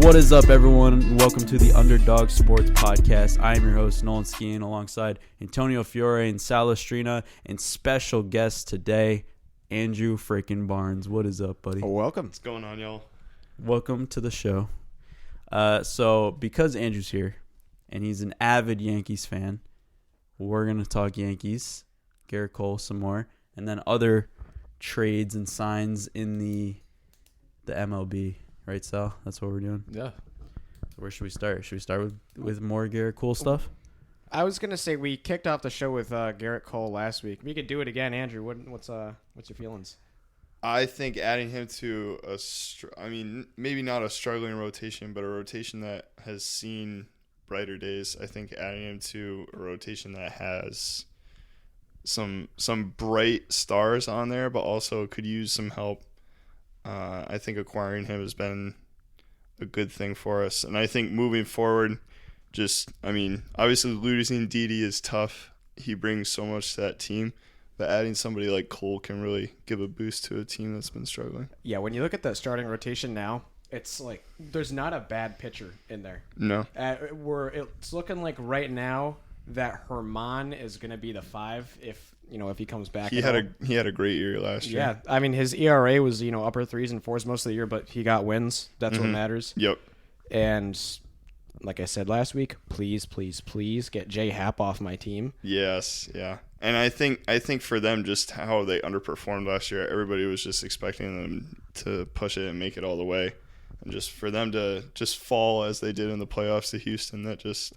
What is up, everyone? Welcome to the Underdog Sports Podcast. I am your host, Nolan Skeen, alongside Antonio Fiore and Sal Estrina, and special guest today, Andrew freaking Barnes. What is up, buddy? Welcome. What's going on, y'all? Welcome to the show. So, because Andrew's here, and he's an avid Yankees fan, we're going to talk Yankees, Garrett Cole some more, and then other trades and signs in the MLB. Right, Sal? That's what we're doing? Yeah. So where should we start? Should we start with more Garrett Cole stuff? I was gonna say we kicked off the show with Garrett Cole last week. We could do it again, Andrew. What's your feelings? I think adding him to maybe not a struggling rotation, but a rotation that has seen brighter days. I think adding him to a rotation that has some bright stars on there, but also could use some help. I think acquiring him has been a good thing for us. And I think moving forward, obviously losing Didi is tough. He brings so much to that team. But adding somebody like Cole can really give a boost to a team that's been struggling. Yeah, when you look at the starting rotation now, it's like there's not a bad pitcher in there. No. It's looking like right now that Herman is going to be the 5 if he comes back. He had a great year last year. Yeah, I mean his ERA was upper 3s and 4s most of the year, but he got wins. That's what matters. Yep. And like I said last week, please get Jay Happ off my team. Yes, yeah. And I think for them, just how they underperformed last year, everybody was just expecting them to push it and make it all the way. And just for them to just fall as they did in the playoffs to Houston, that just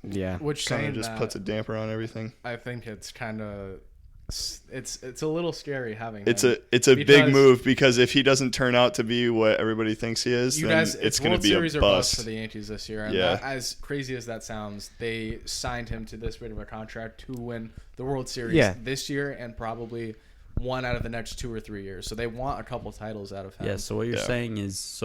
puts a damper on everything. I think it's kind of it's a little scary having it's him. It's a big move because if he doesn't turn out to be what everybody thinks he is, it's going to be World Series a or bust for the Yankees this year. And yeah. As crazy as that sounds, they signed him to this big of a contract to win the World Series this year and probably one out of the next 2 or 3 years. So they want a couple titles out of him. Yeah, so what you're saying is,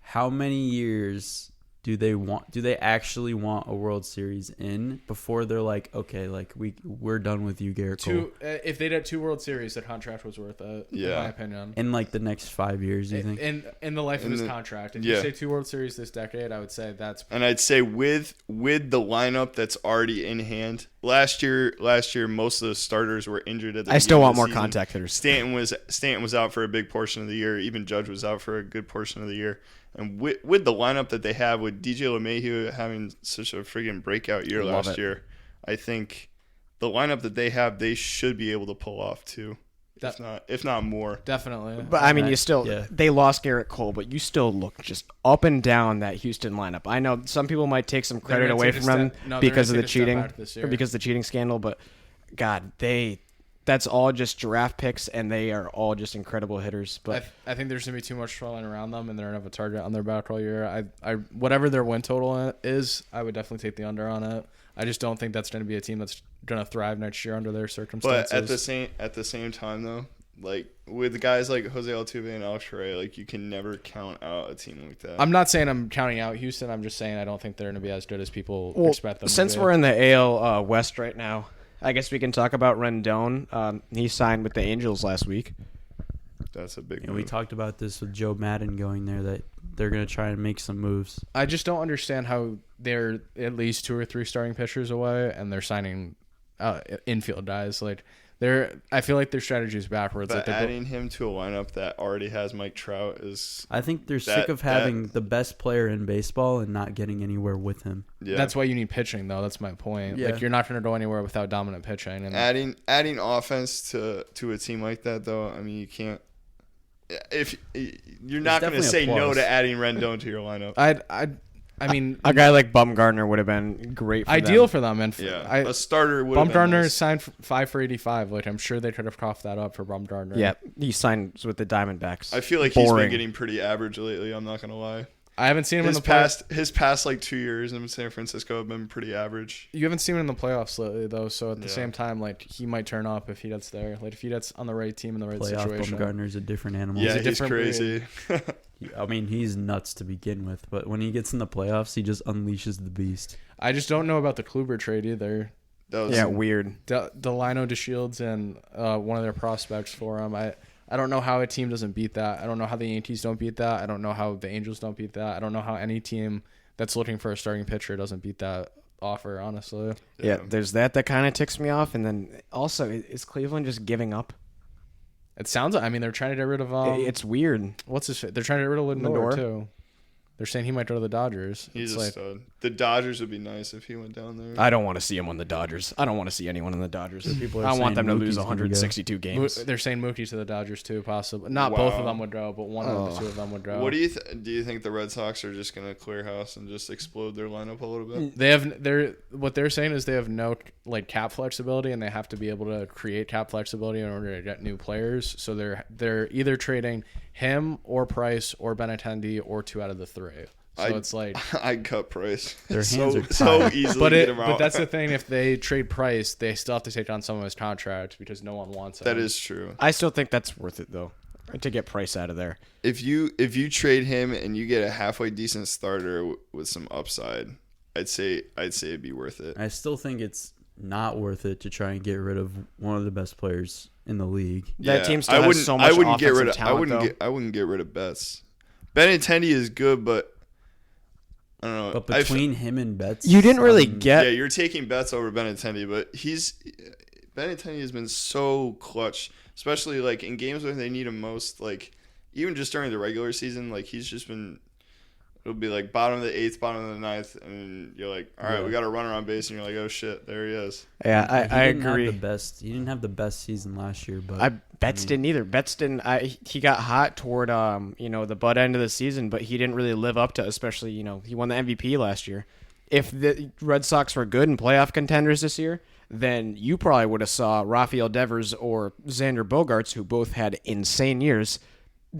how many years do they actually want a World Series in before they're like, okay, like we're done with you, Garrett Cole? If they'd had 2 World Series, the contract was worth it, in my opinion. In like the next 5 years, you think? In the life of his contract. If you say 2 World Series this decade, I would say that's... And I'd say with the lineup that's already in hand, last year most of the starters were injured at the I still want more season. contact hitters. Stanton was out for a big portion of the year. Even Judge was out for a good portion of the year. And with the lineup that they have, with DJ LeMahieu having such a friggin' breakout year last year, I think the lineup that they have, they should be able to pull off too, if not more. Definitely. But I mean, they lost Garrett Cole, but you still look just up and down that Houston lineup. I know some people might take some credit away from them because of the cheating or because of the cheating scandal, but God, that's all just draft picks, and they are all just incredible hitters. But I think there's going to be too much trolling around them, and they're going to have a target on their back all year. Whatever their win total is, I would definitely take the under on it. I just don't think that's going to be a team that's going to thrive next year under their circumstances. But at the same time, though, like with guys like Jose Altuve and Alex Correa, like you can never count out a team like that. I'm not saying I'm counting out Houston. I'm just saying I don't think they're going to be as good as people expect them to be. Since we're in the AL West right now, I guess we can talk about Rendon. He signed with the Angels last week. That's a big move. We talked about this with Joe Madden going there, that they're going to try and make some moves. I just don't understand how they're at least 2 or 3 starting pitchers away, and they're signing infield guys. I feel like their strategy is backwards. But adding him to a lineup that already has Mike Trout is... I think they're sick of having the best player in baseball and not getting anywhere with him. Yeah. That's why you need pitching, though. That's my point. Yeah. You're not going to go anywhere without dominant pitching. And adding offense to a team like that, though, I mean, you can't... If you're not going to say no to adding Rendon to your lineup. I mean, a guy like Bumgarner would have been great for ideal them. for them. And a starter would have been Bumgarner nice. signed 5 for 85. I'm sure they could have coughed that up for Bumgarner. Yeah, he signed with the Diamondbacks. I feel like he's been getting pretty average lately. I'm not going to lie. I haven't seen him his past like 2 years in San Francisco have been pretty average. You haven't seen him in the playoffs lately, though. So at the same time, he might turn up if he gets there. If he gets on the right team in the right situation. Bumgarner's a different animal. Yeah, he's crazy. I mean, he's nuts to begin with, but when he gets in the playoffs, he just unleashes the beast. I just don't know about the Kluber trade either. Weird. Delino DeShields and one of their prospects for him. I don't know how a team doesn't beat that. I don't know how the Yankees don't beat that. I don't know how the Angels don't beat that. I don't know how any team that's looking for a starting pitcher doesn't beat that offer, honestly. Yeah, there's that kind of ticks me off. And then also, is Cleveland just giving up? It sounds. I mean, they're trying to get rid of. It's weird. What's his? They're trying to get rid of Lindor too. They're saying he might go to the Dodgers. He's a stud. The Dodgers would be nice if he went down there. I don't want to see him on the Dodgers. I don't want to see anyone on the Dodgers. I want them to lose 162 games. They're saying Mookie to the Dodgers too, possibly. Not both of them would go, but one of the two of them would go. What do you do? You think the Red Sox are just going to clear house and just explode their lineup a little bit? What they're saying is they have no cap flexibility, and they have to be able to create cap flexibility in order to get new players. So they're either trading him or Price or Benintendi or 2 out of the 3. So it's like I'd cut Price. Their hands are so easily get him out. But that's the thing. If they trade Price, they still have to take on some of his contract because no one wants him. That is true. I still think that's worth it though, to get Price out of there. If you trade him and you get a halfway decent starter with some upside, I'd say it'd be worth it. I still think it's not worth it to try and get rid of one of the best players in the league. That team still has so much offensive talent. I wouldn't get rid of Betts. Benintendi is good, but I don't know. But between him and Betts, you didn't really get. Yeah, you're taking Betts over Benintendi, but Benintendi has been so clutch, especially like in games where they need him most. Like even just during the regular season, like he's just been. It'll be like bottom of the 8th, bottom of the 9th, and you're like, all right, we got a runner on base, and you're like, oh shit, there he is. Yeah, I agree. He didn't have the best season last year, but Betts didn't either. Betts didn't. He got hot toward the butt end of the season, but he didn't really live up to. Especially he won the MVP last year. If the Red Sox were good and playoff contenders this year, then you probably would have saw Rafael Devers or Xander Bogaerts, who both had insane years,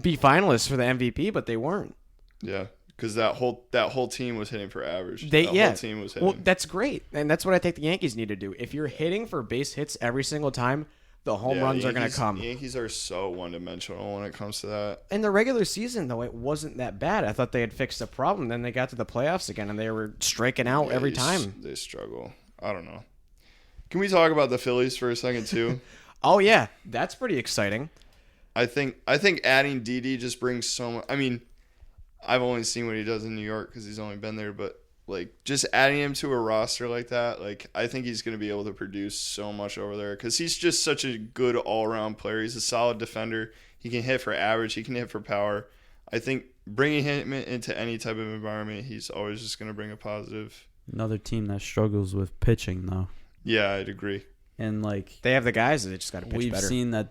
be finalists for the MVP, but they weren't. Yeah. Because that whole team was hitting for average. Whole team was hitting. Well, that's great, and that's what I think the Yankees need to do. If you're hitting for base hits every single time, the home runs are going to come. The Yankees are so one-dimensional when it comes to that. In the regular season, though, it wasn't that bad. I thought they had fixed the problem. Then they got to the playoffs again, and they were striking out every time. They struggle. I don't know. Can we talk about the Phillies for a second too? Oh yeah, that's pretty exciting. I think adding Didi just brings so much. I mean, I've only seen what he does in New York because he's only been there, but like just adding him to a roster like that, like I think he's going to be able to produce so much over there because he's just such a good all-around player. He's a solid defender. He can hit for average. He can hit for power. I think bringing him into any type of environment, he's always just going to bring a positive. Another team that struggles with pitching, though. Yeah, I'd agree. And like they have the guys, they just got to pitch we've better. Seen that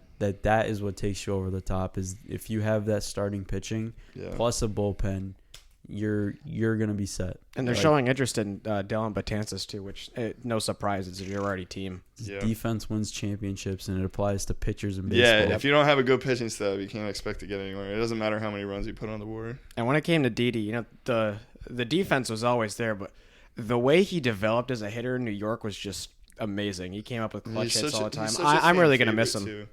is what takes you over the top. Is if you have that starting pitching plus a bullpen, you're gonna be set. And they're showing interest in Dellin Betances too, which no surprise, it's a Girardi team. Yeah. Defense wins championships, and it applies to pitchers in baseball. Yeah, if you don't have a good pitching staff, you can't expect to get anywhere. It doesn't matter how many runs you put on the board. And when it came to Didi, the defense was always there, but the way he developed as a hitter in New York was just amazing. He came up with clutch hits all the time. I'm really going to miss him.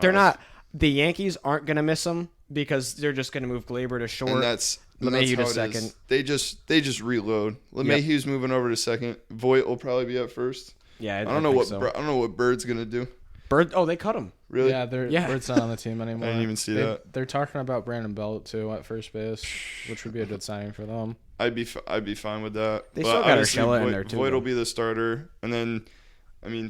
They're not. The Yankees aren't going to miss him because they're just going to move Glaber to short. And that's LeMahieu to second. Is. They just reload. LeMahieu's moving over to second. Voit will probably be at first. Yeah, I don't know what Bird's going to do. Bird? Oh, they cut him. Really? Yeah, Bird's not on the team anymore. I didn't even see that. They're talking about Brandon Belt too at first base, which would be a good signing for them. I'd be fine with that. They still got Urshela in there too. Voit will be the starter, and then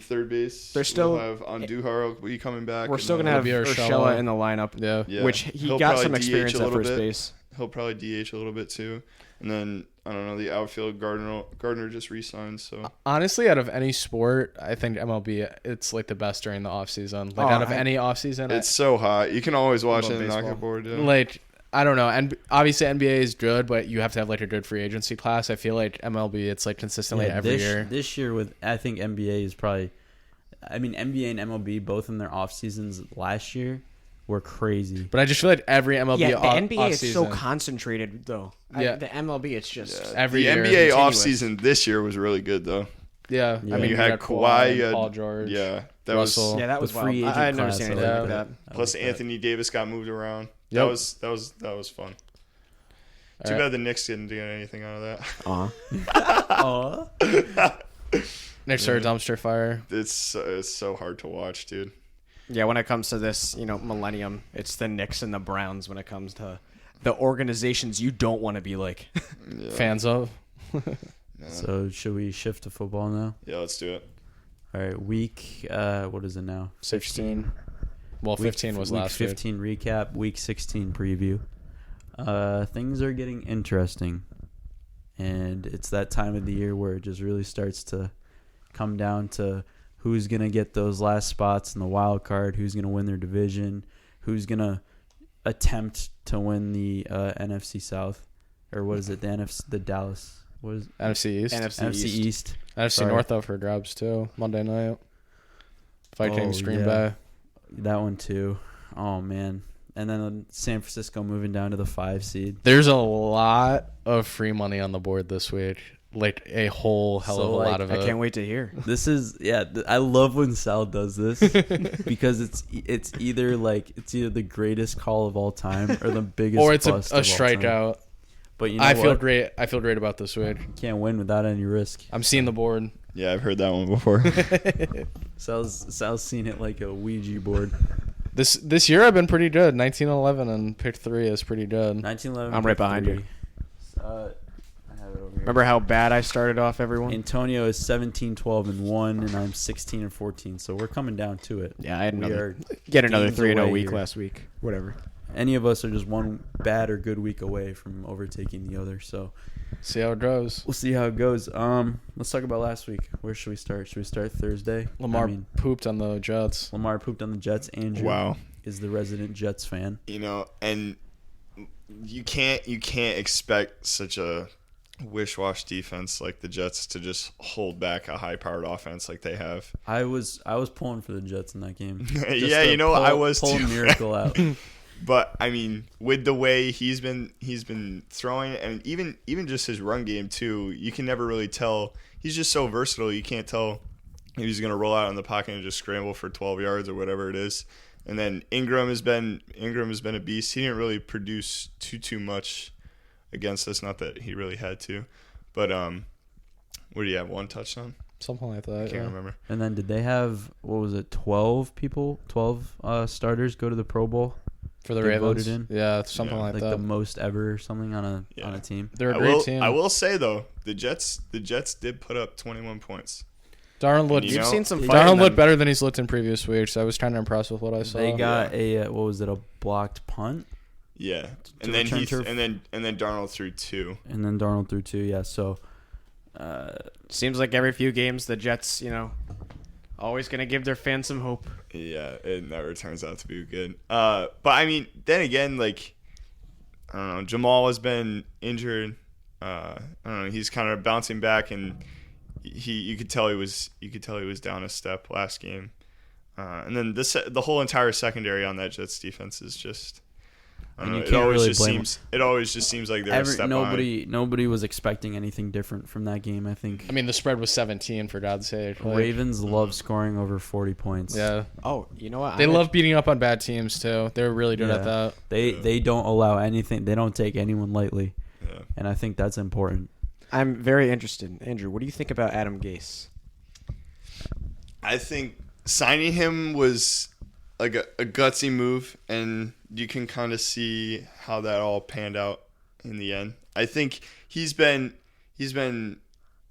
third base. They're still we'll have Andujar will be coming back. We're still gonna have Urshela in the lineup. Yeah. Which he got some experience at first base. He'll probably DH a little bit too, and then I don't know, the outfield Gardner just re-signed. So honestly, out of any sport, I think MLB it's like the best during the off season. Like out of any off season, it's so hot. You can always watch it and knock it board. Yeah. Like I don't know, and obviously NBA is good, but you have to have like a good free agency class. I feel like MLB, it's like consistently every year. This year I think NBA is probably, NBA and MLB both in their off seasons last year were crazy. But I just feel like every MLB the NBA off-season, is so concentrated though. Yeah. The MLB, it's just every the year. The NBA off season this year was really good though. Yeah. I mean, you had Kawhi, you had Paul George, Russell. That was free agent. I had never seen anything like that. Plus Anthony Davis got moved around. Yep. That was fun. Too bad the Knicks didn't get anything out of that. Next to our dumpster fire. It's so hard to watch, dude. Yeah, when it comes to this, millennium, it's the Knicks and the Browns when it comes to the organizations you don't want to be like. Fans of. So should we shift to football now? Yeah, let's do it. All right, week, what is it now? 16. Well, 15 was last week. Week 15 recap, week 16 preview. Things are getting interesting. And it's that time of the year where it just really starts to come down to who's going to get those last spots in the wild card, who's going to win their division, who's going to attempt to win the NFC South. Or what is it? The Dallas. What is it? NFC East. NFC East. NFC North up for grabs, too. Monday night. Vikings, Green Bay. That one, too. Oh, man. And then San Francisco moving down to the 5 seed. There's a lot of free money on the board this week. Like a whole hell of a lot of it. I can't wait to hear. This is I love when Sal does this because it's either the greatest call of all time or the biggest or it's a bust of all strikeout. Time. But I feel great. I feel great about this week. Can't win without any risk. I'm seeing the board. Yeah, I've heard that one before. Sal's seen it like a Ouija board. This year I've been pretty good. 19-11 and pick 3 is pretty good. 19-11. I'm right behind you. I have it over here. Remember how bad I started off, everyone? Antonio is 17-12-1, and I'm 16-14. So we're coming down to it. Yeah, I had another 3-0 week here. last week. Whatever. Any of us are just one bad or good week away from overtaking the other. So see how it goes. We'll see how it goes. Let's talk about last week. Where should we start? Should we start Thursday? Lamar pooped on the Jets. Lamar pooped on the Jets. Andrew is the resident Jets fan. And you can't expect such a wish-wash defense like the Jets to just hold back a high-powered offense like they have. I was pulling for the Jets in that game. Yeah, I was pull too. A miracle out. But I mean, with the way he's been throwing, and even just his run game too, you can never really tell. He's just so versatile. You can't tell if he's going to roll out in the pocket and just scramble for 12 yards or whatever it is. And then Ingram has been a beast. He didn't really produce too much against us. Not that he really had to, but what do you have? 1 touchdown? Something like that. I can't remember. And then did they have 12 starters go to the Pro Bowl? For the Ravens, voted in? Yeah, something like that. Like the most ever or something on a team. They're a great team. I will say though, the Jets did put up 21 points. Darnold looked. You've seen some. Darnold looked better than he's looked in previous weeks. I was kind of impressed with what I saw. They got a blocked punt. Yeah, and then Darnold threw 2. And then Darnold threw 2. Yeah, so seems like every few games the Jets, always gonna give their fans some hope. Yeah, it never turns out to be good. But I mean, then again, like I don't know, Jamal has been injured. I don't know, he's kind of bouncing back, and you could tell he was down a step last game. And then the whole entire secondary on that Jets defense is just. I don't know, it always just seems like they're a step behind. Nobody was expecting anything different from that game, I think. I mean, the spread was 17, for God's sake. Ravens love scoring over 40 points. Yeah. Oh, you know what? They love beating up on bad teams, too. They're really good at that. They don't allow anything. They don't take anyone lightly. Yeah. And I think that's important. I'm very interested. Andrew, what do you think about Adam Gase? I think signing him was like a gutsy move, and you can kind of see how that all panned out in the end. I think he's been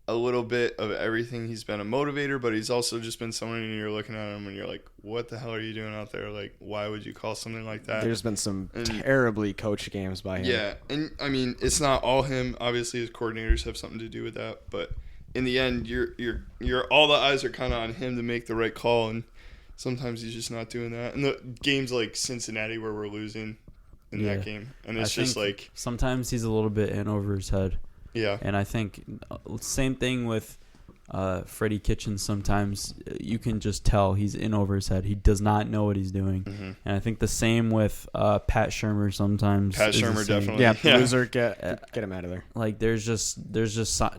a little bit of everything. He's been a motivator, but he's also just been someone, and you're looking at him and you're like, what the hell are you doing out there? Like, why would you call something like that? There's been some terribly coached games by him. Yeah, and I mean, it's not all him. Obviously, his coordinators have something to do with that, but in the end, you're all the eyes are kind of on him to make the right call, and sometimes he's just not doing that. And the games like Cincinnati where we're losing in that game, and it's just like sometimes he's a little bit in over his head. Yeah, and I think same thing with Freddie Kitchens. Sometimes you can just tell he's in over his head. He does not know what he's doing. Mm-hmm. And I think the same with Pat Shurmur. Sometimes Pat Shurmur definitely. Yeah, loser, get him out of there. Like there's just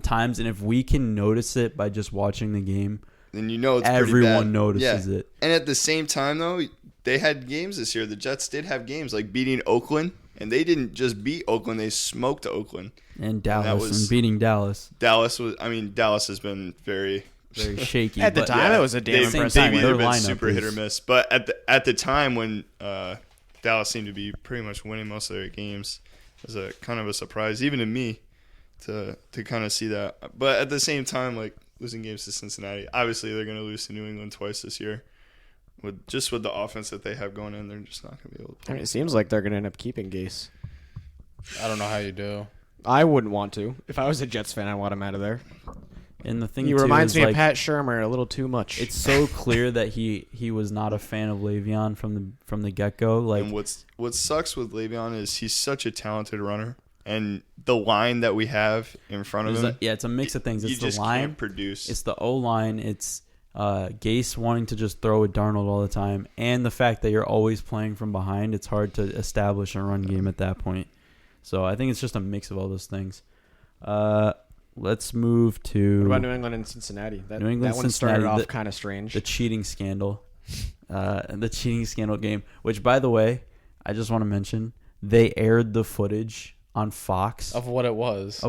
times, and if we can notice it by just watching the game, then it's everyone notices it. And at the same time, though, they had games this year. The Jets did have games like beating Oakland, and they didn't just beat Oakland; they smoked Oakland and Dallas, and beating Dallas. Dallas has been very, very shaky. At the but time, it was a damn impressive. They've either been lineup super hit or miss. But at the time when Dallas seemed to be pretty much winning most of their games, it was a kind of a surprise, even to me, to kind of see that. But at the same time, like losing games to Cincinnati, obviously they're going to lose to New England twice this year. With the offense that they have going in, they're just not going to be able to play. I mean, it seems like they're going to end up keeping Gase. I don't know how you do. I wouldn't want to. If I was a Jets fan, I want him out of there. And the thing he reminds me of Pat Shurmur a little too much. It's so clear that he was not a fan of Le'Veon from the get go. Like, and what sucks with Le'Veon is he's such a talented runner, and the line that we have in front of him, it's a mix of things. It's the line, can't produce. It's the O line. It's Gase wanting to just throw at Darnold all the time, and the fact that you're always playing from behind. It's hard to establish a run game at that point. So I think it's just a mix of all those things. Let's move to... What about New England and Cincinnati? That one started off kind of strange. The cheating scandal. The cheating scandal game. Which, by the way, I just want to mention, they aired the footage on Fox. Of what it was.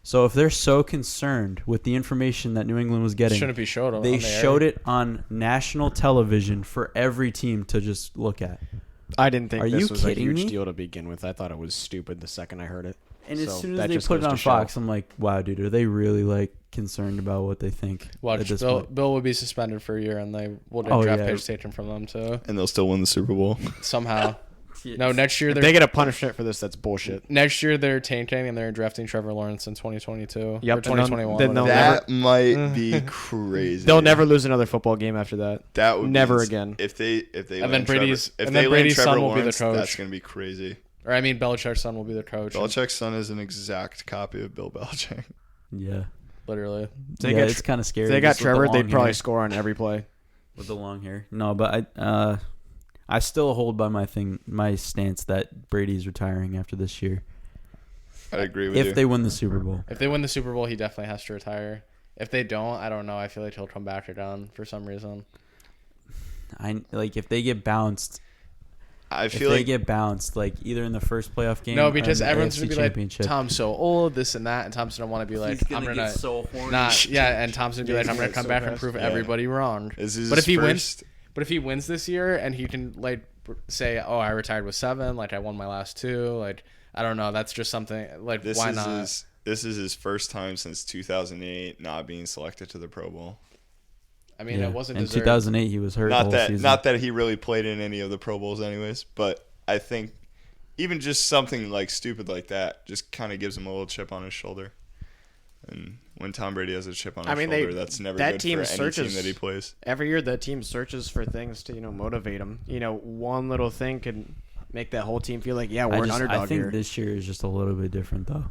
So if they're so concerned with the information that New England was getting... Shouldn't be showed on They showed it on national television for every team to just look at. I didn't think this was a huge deal to begin with. I thought it was stupid the second I heard it. And as soon as they put it on Fox, I'm like, wow, dude, are they really like concerned about what they think? Watch, Bill would be suspended for a year, and they will draft page taken from them too. And they'll still win the Super Bowl somehow. No, next year if they get a punishment for this. That's bullshit. Next year they're tanking and they're drafting Trevor Lawrence in 2022. Yep, or 2021. That might be crazy. They'll never lose another football game after that. That would never again. If they and then Brady's son will be the coach. That's gonna be crazy. Or I mean, Belichick's son will be the coach. Belichick's son is an exact copy of Bill Belichick. Yeah, literally. It's kind of scary. If they got Trevor, they'd probably score on every play with the long hair. No, but I still hold by my stance that Brady's retiring after this year. I agree with you. If they win the Super Bowl. If they win the Super Bowl, he definitely has to retire. If they don't, I don't know. I feel like he'll come back or down for some reason. If they get bounced. If they get bounced, like either in the first playoff game. No, because everyone's gonna be like, Tom's so old, this and that, and Tom's gonna want to be like, I'm gonna get so horny. And Tom's gonna be like, I'm gonna come back and prove everybody wrong. But if he wins this year and he can like say, oh, I retired with 7, like I won my last 2, like I don't know, that's just something like why not? This is his first time since 2008 not being selected to the Pro Bowl. I mean, it wasn't. In 2008, he was hurt. Not that he really played in any of the Pro Bowls, anyways. But I think even just something like stupid like that just kind of gives him a little chip on his shoulder. And when Tom Brady has a chip on his shoulder, that's never good for any team that he plays. Every year, the team searches for things to motivate him. One little thing can make that whole team feel like, yeah, we're an underdog here. I think this year is just a little bit different, though.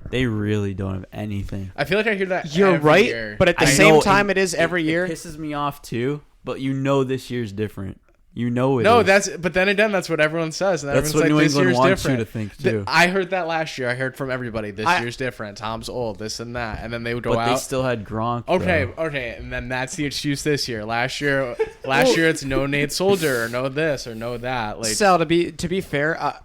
They really don't have anything. I feel like I hear that You're every right, year. But at the same time, it is every year. It pisses me off, too, but this year's different. It is. But then again, that's what everyone says. And that's what New England wants you to think, too. I heard that last year. I heard from everybody, this year's different. Tom's old, this and that. And then they would go out. But they still had Gronk, Okay. And then that's the excuse this year. Last year it's no Nate Soldier or no this or no that. Like, Sal, to be fair,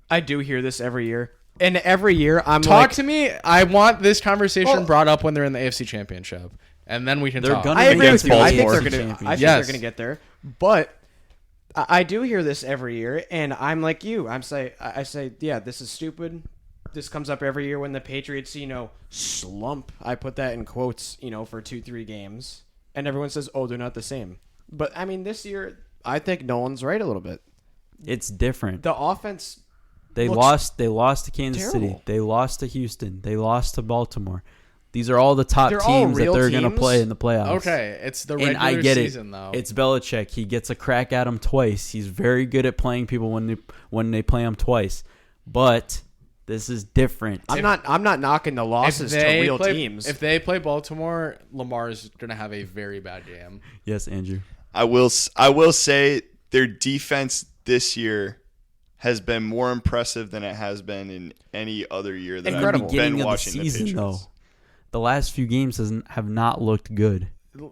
I do hear this every year. And every year, Talk to me. I want this conversation brought up when they're in the AFC Championship. And then we can talk. I agree with you. I think they're going to get there. But I do hear this every year, and I'm like you. I say, yeah, this is stupid. This comes up every year when the Patriots, slump. I put that in quotes, for 2-3 games. And everyone says, oh, they're not the same. But, I mean, this year, I think Nolan's right a little bit. It's different. The offense... They lost to Kansas City. They lost to Houston. They lost to Baltimore. These are all the top teams that they're going to play in the playoffs. Okay, it's the regular season, though. It's Belichick. He gets a crack at him twice. He's very good at playing people when they play him twice. But this is different. I'm not knocking the losses to real teams. If they play Baltimore, Lamar is going to have a very bad game. Yes, Andrew. I will say their defense this year has been more impressive than it has been in any other year that I've been watching the season, though. The last few games have not looked good.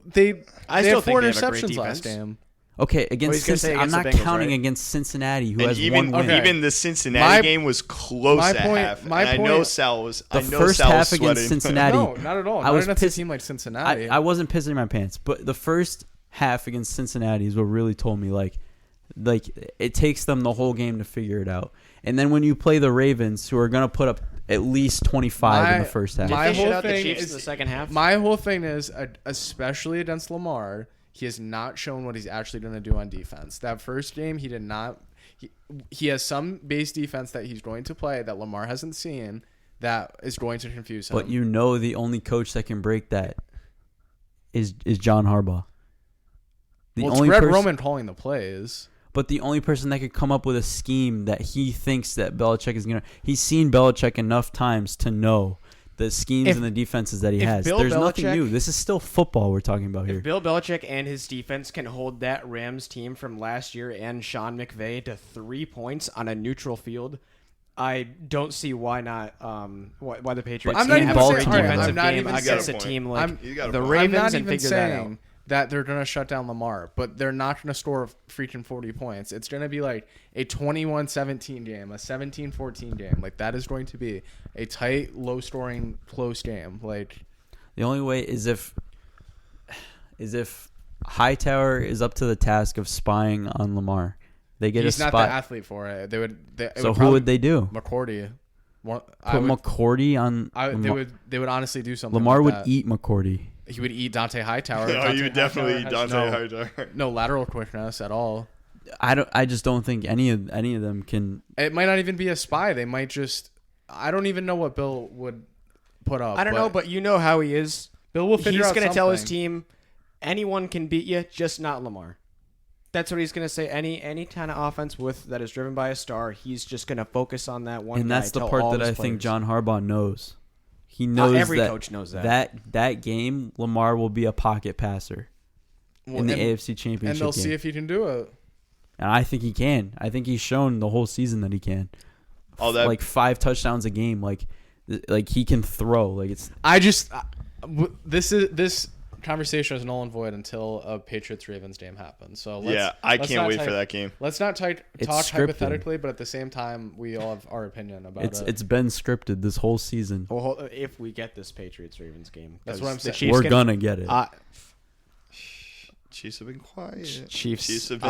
They still had 4 interceptions last game. Okay, against Cincinnati, I'm not Bengals, counting right? against Cincinnati, who And has even, one win. even the Cincinnati game was close at half. And I know Sal was. The I know first Sal was half sweating. against Cincinnati. No, not at all. I was not pissed. a team like Cincinnati. I wasn't pissing my pants, but the first half against Cincinnati is what really told me like it takes them the whole game to figure it out. And then when you play the Ravens, who are gonna put up at least 25 in the first half, My whole thing is the second half. My whole thing is, especially against Lamar, he has not shown what he's actually going to do on defense. That first game, he did not. He has some base defense that he's going to play that Lamar hasn't seen that is going to confuse him. but you know the only coach that can break that is John Harbaugh. It's Red Roman calling the plays. But the only person that could come up with a scheme that he thinks that Belichick is going to... He's seen Belichick enough times to know the schemes and the defenses that he has. There's nothing new. This is still football we're talking about here. If Bill Belichick and his defense can hold that Rams team from last year and Sean McVay to 3 points on a neutral field, I don't see why not. Why the Patriots can't have a great defensive game against a team like the Ravens and figure that out. That they're going to shut down Lamar, but they're not going to score freaking 40 points. It's going to be like a 21-17 game, a 17-14 game. Like, that is going to be a tight, low-scoring, close game. Like, the only way is if Hightower is up to the task of spying on Lamar. They get he's a spot. He's not the athlete for it. Who would they do? McCourty. McCourty on. They would honestly do something. Lamar like would that. Eat McCourty. He would eat Dante Hightower. No, you would definitely eat Dante Hightower. No lateral quickness at all. I just don't think any of them can. It might not even be a spy. They might just. I don't even know what Bill would put up. I don't know, but you know how he is. Bill will figure out something. He's going to tell his team, anyone can beat you, just not Lamar. That's what he's going to say. Any kind of offense that is driven by a star, he's just going to focus on that one. And that's the part that I think John Harbaugh knows. He knows every coach knows that game Lamar will be a pocket passer in the AFC Championship and they'll game. see if he can do it. And I think he can. I think he's shown the whole season that he can. Like 5 touchdowns a game. Like he can throw. Like it's. This conversation is null and void until a Patriots-Ravens game happens. So I can't wait for that game. Let's not talk scripted. hypothetically, but at the same time, we all have our opinion about it. It's been scripted this whole season. Well, if we get this Patriots-Ravens game, that's what I'm saying. We're gonna get it. Chiefs have been quiet. Chiefs have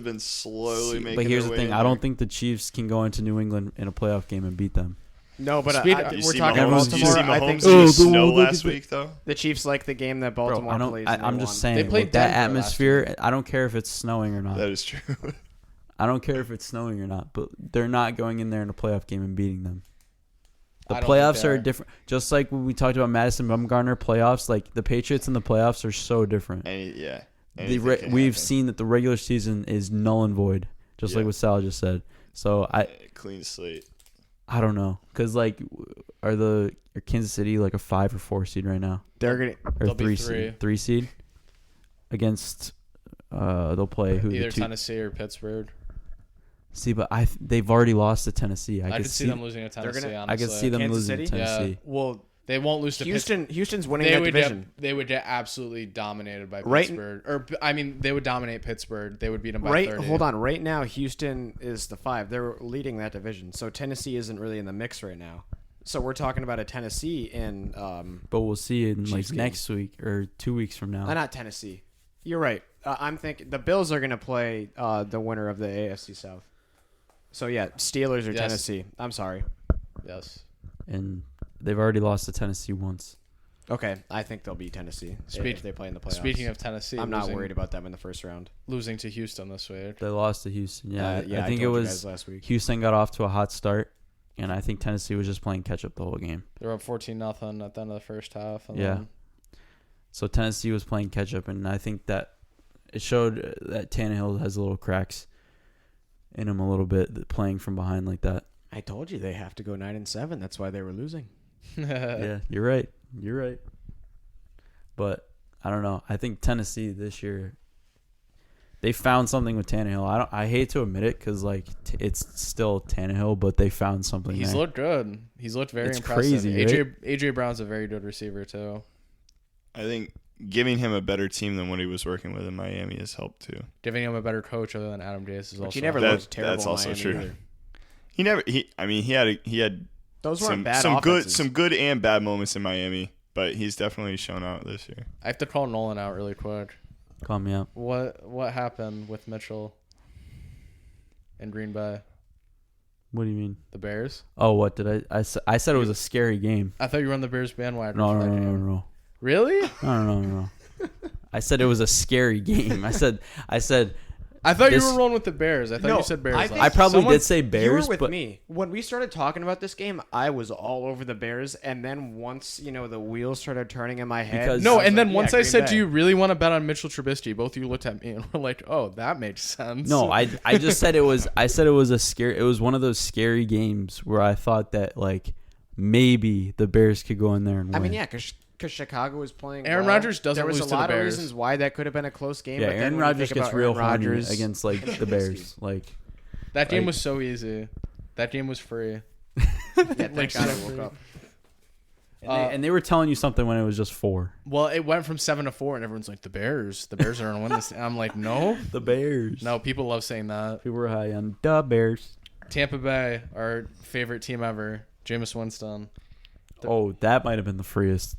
been slowly making. But here's their the way thing: in I there. don't think the Chiefs can go into New England in a playoff game and beat them. No, but we're talking about Baltimore. I think snow last week though. The Chiefs like the game that Baltimore plays. I'm just saying, they played that atmosphere. I don't care if it's snowing or not. That is true. I don't care if it's snowing or not, but they're not going in there in a playoff game and beating them. The playoffs are different. Just like when we talked about Madison Bumgarner playoffs, like the Patriots and the playoffs are so different. We've seen that the regular season is null and void, just like what Sal just said. So clean slate. I don't know, cause like, are Kansas City like a 5 or 4 seed right now? They'll be 3 seed against. They'll play either Tennessee or Pittsburgh. See, but they've already lost to Tennessee. I could see them losing to Tennessee. Honestly, I could see them Kansas losing City? to Tennessee. Yeah. Well, they won't lose to Houston. Pittsburgh. Houston's winning that division. They would get absolutely dominated by Pittsburgh. They would dominate Pittsburgh. They would beat them by 30. Hold on. Right now, Houston is the 5. They're leading that division. So Tennessee isn't really in the mix right now. So we're talking about a Tennessee in. But we'll see in Chiefs next week or 2 weeks from now. Not Tennessee. You're right. I'm thinking the Bills are going to play the winner of the AFC South. So yeah, Steelers or Tennessee. I'm sorry. Yes. And they've already lost to Tennessee once. Okay, I think they'll beat Tennessee if they play in the playoffs. Speaking of Tennessee, I'm not worried about them in the first round. Losing to Houston this week. They lost to Houston. Yeah, I think it was last week. Houston got off to a hot start, and I think Tennessee was just playing catch up the whole game. They were up 14-0 at the end of the first half. So Tennessee was playing catch up, and I think that it showed that Tannehill has little cracks in him a little bit, playing from behind like that. I told you they have to go 9-7. That's why they were losing. Yeah, you're right. But I don't know. I think Tennessee this year, they found something with Tannehill. I hate to admit it because like it's still Tannehill, but they found something. He's looked good. He's looked very impressive. Crazy. Right? AJ Brown's a very good receiver too. I think giving him a better team than what he was working with in Miami has helped too. Giving him a better coach other than Adam Gase is also. He never looked terrible. That's also Miami true. either. He had those weren't some good and bad moments in Miami, but he's definitely shown out this year. I have to call Nolan out really quick. Call me up. What happened with Mitchell in Green Bay? What do you mean? The Bears? Oh, what did I said it was a scary game. I thought you were on the Bears bandwagon. No. Really? No. I said it was a scary game. I said. I thought you were rolling with the Bears. I thought you said Bears. I probably did say Bears. You were with but me when we started talking about this game. I was all over the Bears, and then once the wheels started turning in my head. Once I said, "Do you really want to bet on Mitchell Trubisky?" Both of you looked at me and were like, "Oh, that makes sense." No, I just said it was. I said it was a scary. It was one of those scary games where I thought that like maybe the Bears could go in there and win. I mean, yeah, because Chicago was playing. Aaron Rodgers doesn't lose to the Bears. There was a lot of reasons why that could have been a close game. Yeah, but Aaron Rodgers gets real horny against like the Bears. Like that game was so easy. That game was free. Thank God I woke up. And they were telling you something when it was just 4. Well, it went from 7 to 4, and everyone's like, "The Bears are going to win this." And I'm like, "No, the Bears." No, people love saying that. People were high on the Bears. Tampa Bay, our favorite team ever. Jameis Winston. That might have been the freest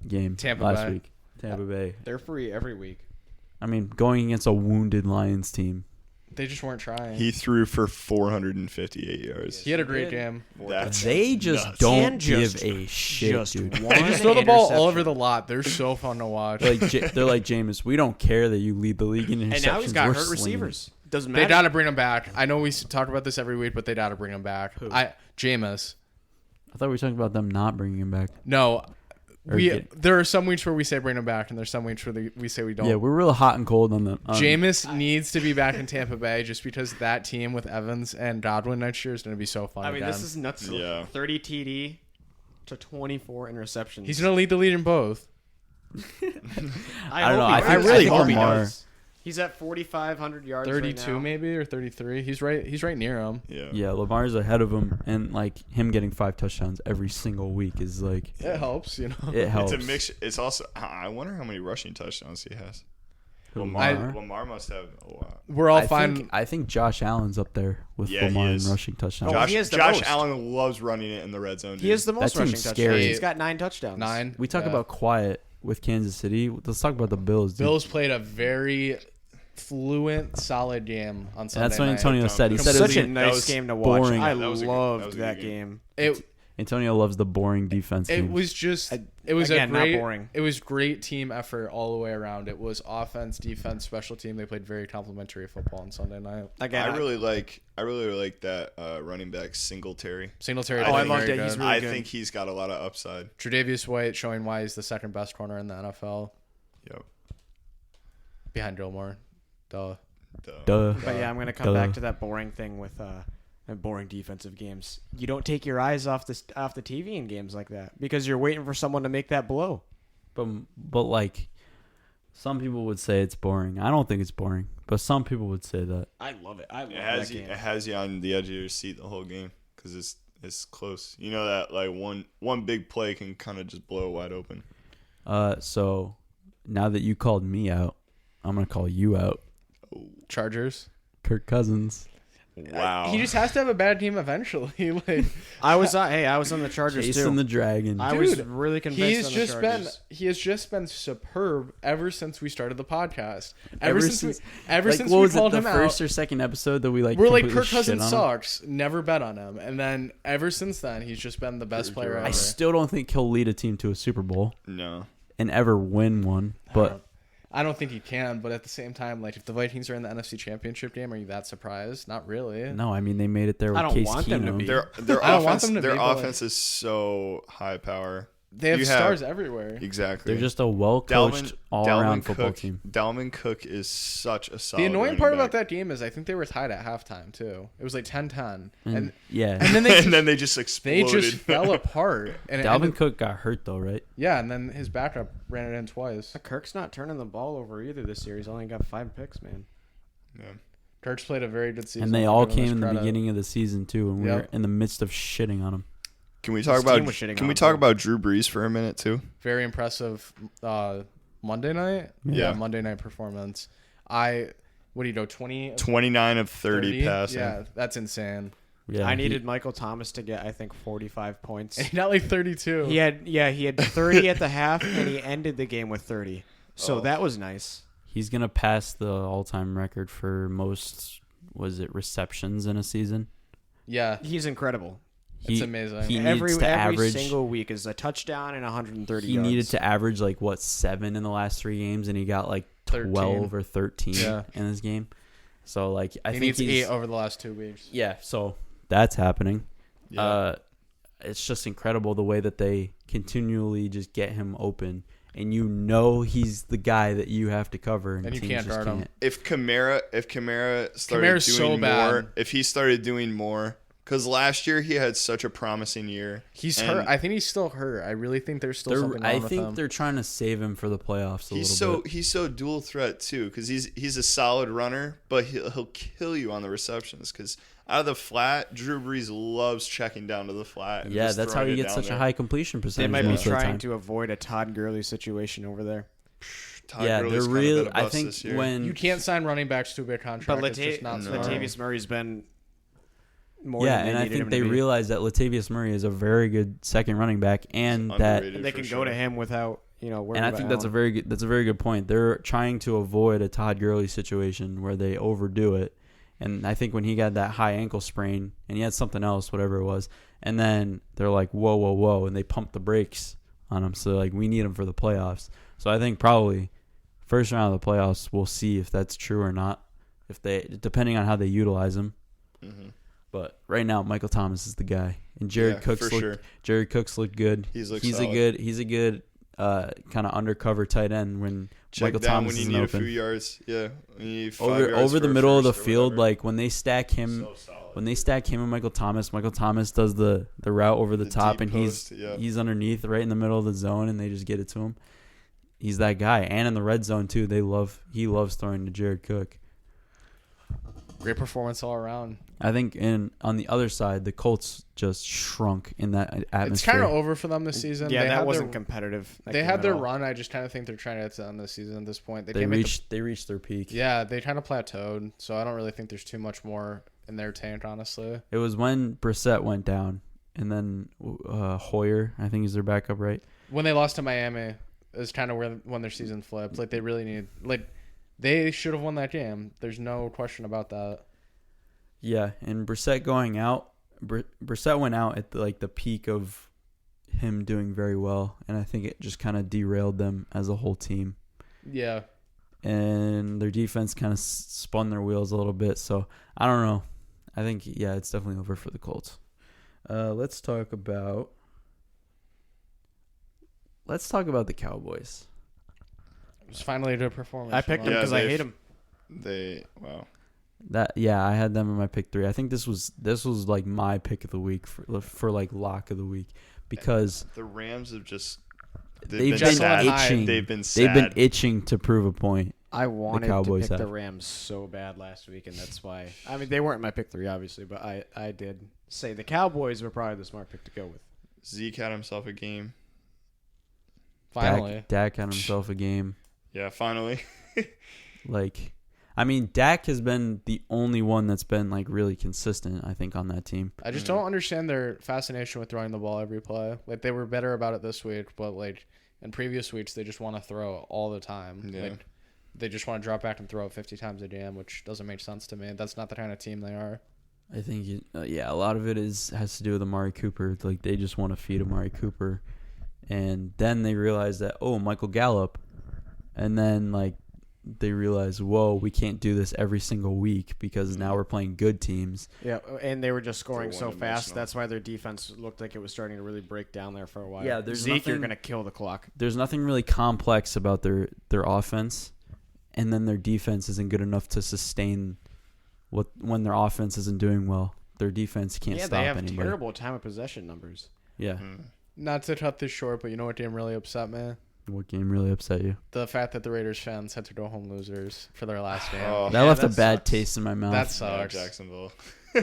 game last week. Tampa Bay. They're free every week. I mean, going against a wounded Lions team. They just weren't trying. He threw for 458 yards. He had a great game. They just nuts. Don't give a shit, dude. They just throw the ball all over the lot. They're so fun to watch. They're like, Jameis, we don't care that you lead the league in interceptions. And now he's got hurt receivers. Doesn't matter. They got to bring him back. I know we talk about this every week, but they got to bring him back. Jameis. I thought we were talking about them not bringing him back. No. There are some weeks where we say bring him back, and there's some weeks where we say we don't. Yeah, we're real hot and cold on them. Jameis needs to be back in Tampa Bay just because that team with Evans and Godwin next year is going to be so fun. I mean, again. this is nuts. Yeah. 30 TD to 24 interceptions. He's going to lead the lead in both. I don't know. I really hope Lamar. He's at 4,500 yards. 32 right now. maybe or 33. He's right near him. Yeah, Lamar's ahead of him, and like him getting 5 touchdowns every single week is like it helps, It helps. It's a mix. It's also. I wonder how many rushing touchdowns he has. Lamar must have a lot. We're all fine. I think Josh Allen's up there with Lamar in rushing touchdowns. Josh Allen loves running it in the red zone. Dude. He has the most rushing touchdowns. He's got 9 touchdowns. 9. We talk about quiet with Kansas City. Let's talk about the Bills. Dude. Bills played a very fluent, solid game on Sunday. That's what night. Antonio said. He said it was such a nice game to watch. Boring. I loved that game. Antonio loves the boring defense. It was just. It was again, not boring. It was great team effort all the way around. It was offense, defense, special team. They played very complimentary football on Sunday night. Again, I really like that running back Singletary. I loved it. He's really I good. think he's got a lot of upside. Tre'Davious White showing why he's the second best corner in the NFL. Yep. Behind Gilmore. Duh. But yeah, I'm gonna come back to that boring thing with boring defensive games. You don't take your eyes off the TV in games like that because you're waiting for someone to make that blow. But like, some people would say it's boring. I don't think it's boring, but some people would say that. I love it. I love that game. It has you on the edge of your seat the whole game because it's close. You know that like one big play can kind of just blow it wide open. So now that you called me out, I'm gonna call you out. Chargers. Kirk Cousins. Wow. He just has to have a bad team eventually. Like I was on the Chargers Chasing too. the Dragon. I was really convinced he has just been superb ever since we started the podcast. Ever since we called him out. The first or second episode that we're like Kirk Cousins sucks. Never bet on him. And then ever since then he's just been the best player ever. I still don't think he'll lead a team to a Super Bowl. No. And ever win one. But I don't think he can, but at the same time, like if the Vikings are in the NFC Championship game, are you that surprised? Not really. No, I mean they made it there with Case Keenum. Their offense is so high power. They have stars everywhere. Exactly. They're just a well-coached, all-around football team. Dalvin Cook is such a solid The annoying part about that game is I think they were tied at halftime, too. It was like 10-10. And then they just exploded. They just fell apart. And Dalvin Cook got hurt, though, right? Yeah, and then his backup ran it in twice. Kirk's not turning the ball over either this year. He's only got 5 picks, man. Yeah. Kirk's played a very good season. And they all came in the beginning of the season, too, and we were in the midst of shitting on him. Can we talk about Drew Brees for a minute too? Very impressive Monday night? Yeah. Monday night performance. What do you know, 29 of 30 passing. Yeah, that's insane. Yeah, I needed Michael Thomas to get, I think, 45 points. And he got like 32. He had 30 at the half, and he ended the game with 30. So that was nice. He's going to pass the all-time record for most, receptions in a season? Yeah. He's incredible. It's amazing. He every average single week is a touchdown and 130 He yards. needed to average 7 in the last 3 games, and he got 12 or 13 in this game. So I think needs 8 over the last 2 weeks. Yeah, so that's happening. Yeah. It's just incredible the way that they continually just get him open, and he's the guy that you have to cover, and you teams can't just guard him. can't. If Kamara started Kamara's doing so more, bad. if he started doing more, because last year he had such a promising year. He's hurt. I think he's still hurt. I really think there's still something wrong with him. I think they're trying to save him for the playoffs a little bit. He's so dual threat too, because he's a solid runner, but he'll kill you on the receptions. Because out of the flat, Drew Brees loves checking down to the flat. Yeah, that's how he gets such a high completion percentage. They might be most of the trying time. to avoid a Todd Gurley situation over there. Todd Gurley's they're kind of real. been a I bust think this year. when you can't sign running backs to a big contract. But It's just not Latavius Murray's been more than and they I needed him think they to be. realize that Latavius Murray is a very good second running back, and that Underrated they for can sure. go to him without worrying and I about think that's a very good point. They're trying to avoid a Todd Gurley situation where they overdo it. And I think when he got that high ankle sprain and he had something else, whatever it was, and then they're like, whoa, and they pumped the brakes on him. So we need him for the playoffs. So I think probably first round of the playoffs, we'll see if that's true or not. Depending on how they utilize him. Mm-hmm. But right now, Michael Thomas is the guy, and Jared Cooks looked good. He's a good kind of undercover tight end when Michael Thomas is open. When you need a few yards, yeah. When you need 5 yards over the for a middle of the first or field, whatever. when they stack him, and Michael Thomas does the route over the top, and post, he's underneath, right in the middle of the zone, and they just get it to him. He's that guy, and in the red zone too. He loves throwing to Jared Cook. Great performance all around. I think on the other side, the Colts just shrunk in that atmosphere. It's kind of over for them this season. Yeah, that wasn't competitive. They had their run. I just kind of think they're trying to end this season at this point. They reached their peak. Yeah, they kind of plateaued. So I don't really think there's too much more in their tank, honestly. It was when Brissett went down, and then Hoyer, I think, is their backup, right? When they lost to Miami, is kind of when their season flipped. They really need they should have won that game. There's no question about that. Yeah, and Brissett going out. Brissett went out at the peak of him doing very well, and I think it just kind of derailed them as a whole team. Yeah. And their defense kind of spun their wheels a little bit. So I don't know. I think it's definitely over for the Colts. Let's talk about the Cowboys. It was finally a good performance. I picked them because I hate them. I had them in my pick 3. I think this was my pick of the week for lock of the week, because the Rams have they've been itching. They've been itching to prove a point. I wanted Cowboys to pick the have. Rams so bad last week, and that's why. I mean, they weren't my pick 3, obviously, but I did say the Cowboys were probably the smart pick to go with. Zeke had himself a game. Finally. Dak had himself a game. Yeah, finally. Dak has been the only one that's been really consistent, I think, on that team. I just don't understand their fascination with throwing the ball every play. They were better about it this week, but in previous weeks they just want to throw all the time. Yeah. They just want to drop back and throw it 50 times a game, which doesn't make sense to me. That's not the kind of team they are. I think a lot of it has to do with Amari Cooper. They just want to feed Amari Cooper, and then they realize that Michael Gallup, and then they realize, whoa, we can't do this every single week because now we're playing good teams. Yeah, and they were just scoring so fast. That's why their defense looked like it was starting to really break down there for a while. Yeah, Zeke, you're going to kill the clock. There's nothing really complex about their offense, and then their defense isn't good enough to sustain when their offense isn't doing well. Their defense can't stop anybody. Yeah, they have terrible time of possession numbers. Yeah. Not to cut this short, but you know what game really upset me? What game really upset you? The fact that the Raiders fans had to go home losers for their last game. That left a bad taste in my mouth. That sucks. Jacksonville.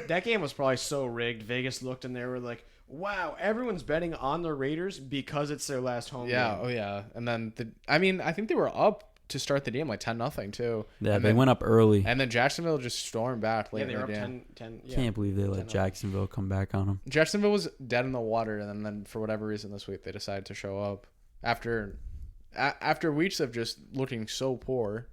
That game was probably so rigged. Vegas looked and they were like, wow, everyone's betting on the Raiders because it's their last home game. Oh yeah. And then I think they were up to start the game like 10-0 too. Yeah, and they then, went up early. And then Jacksonville just stormed back late Yeah, they were in the up game. 10. Yeah. Can't believe they let Jacksonville come back on them. Jacksonville was dead in the water, and then for whatever reason this week they decided to show up after weeks of just looking so poor.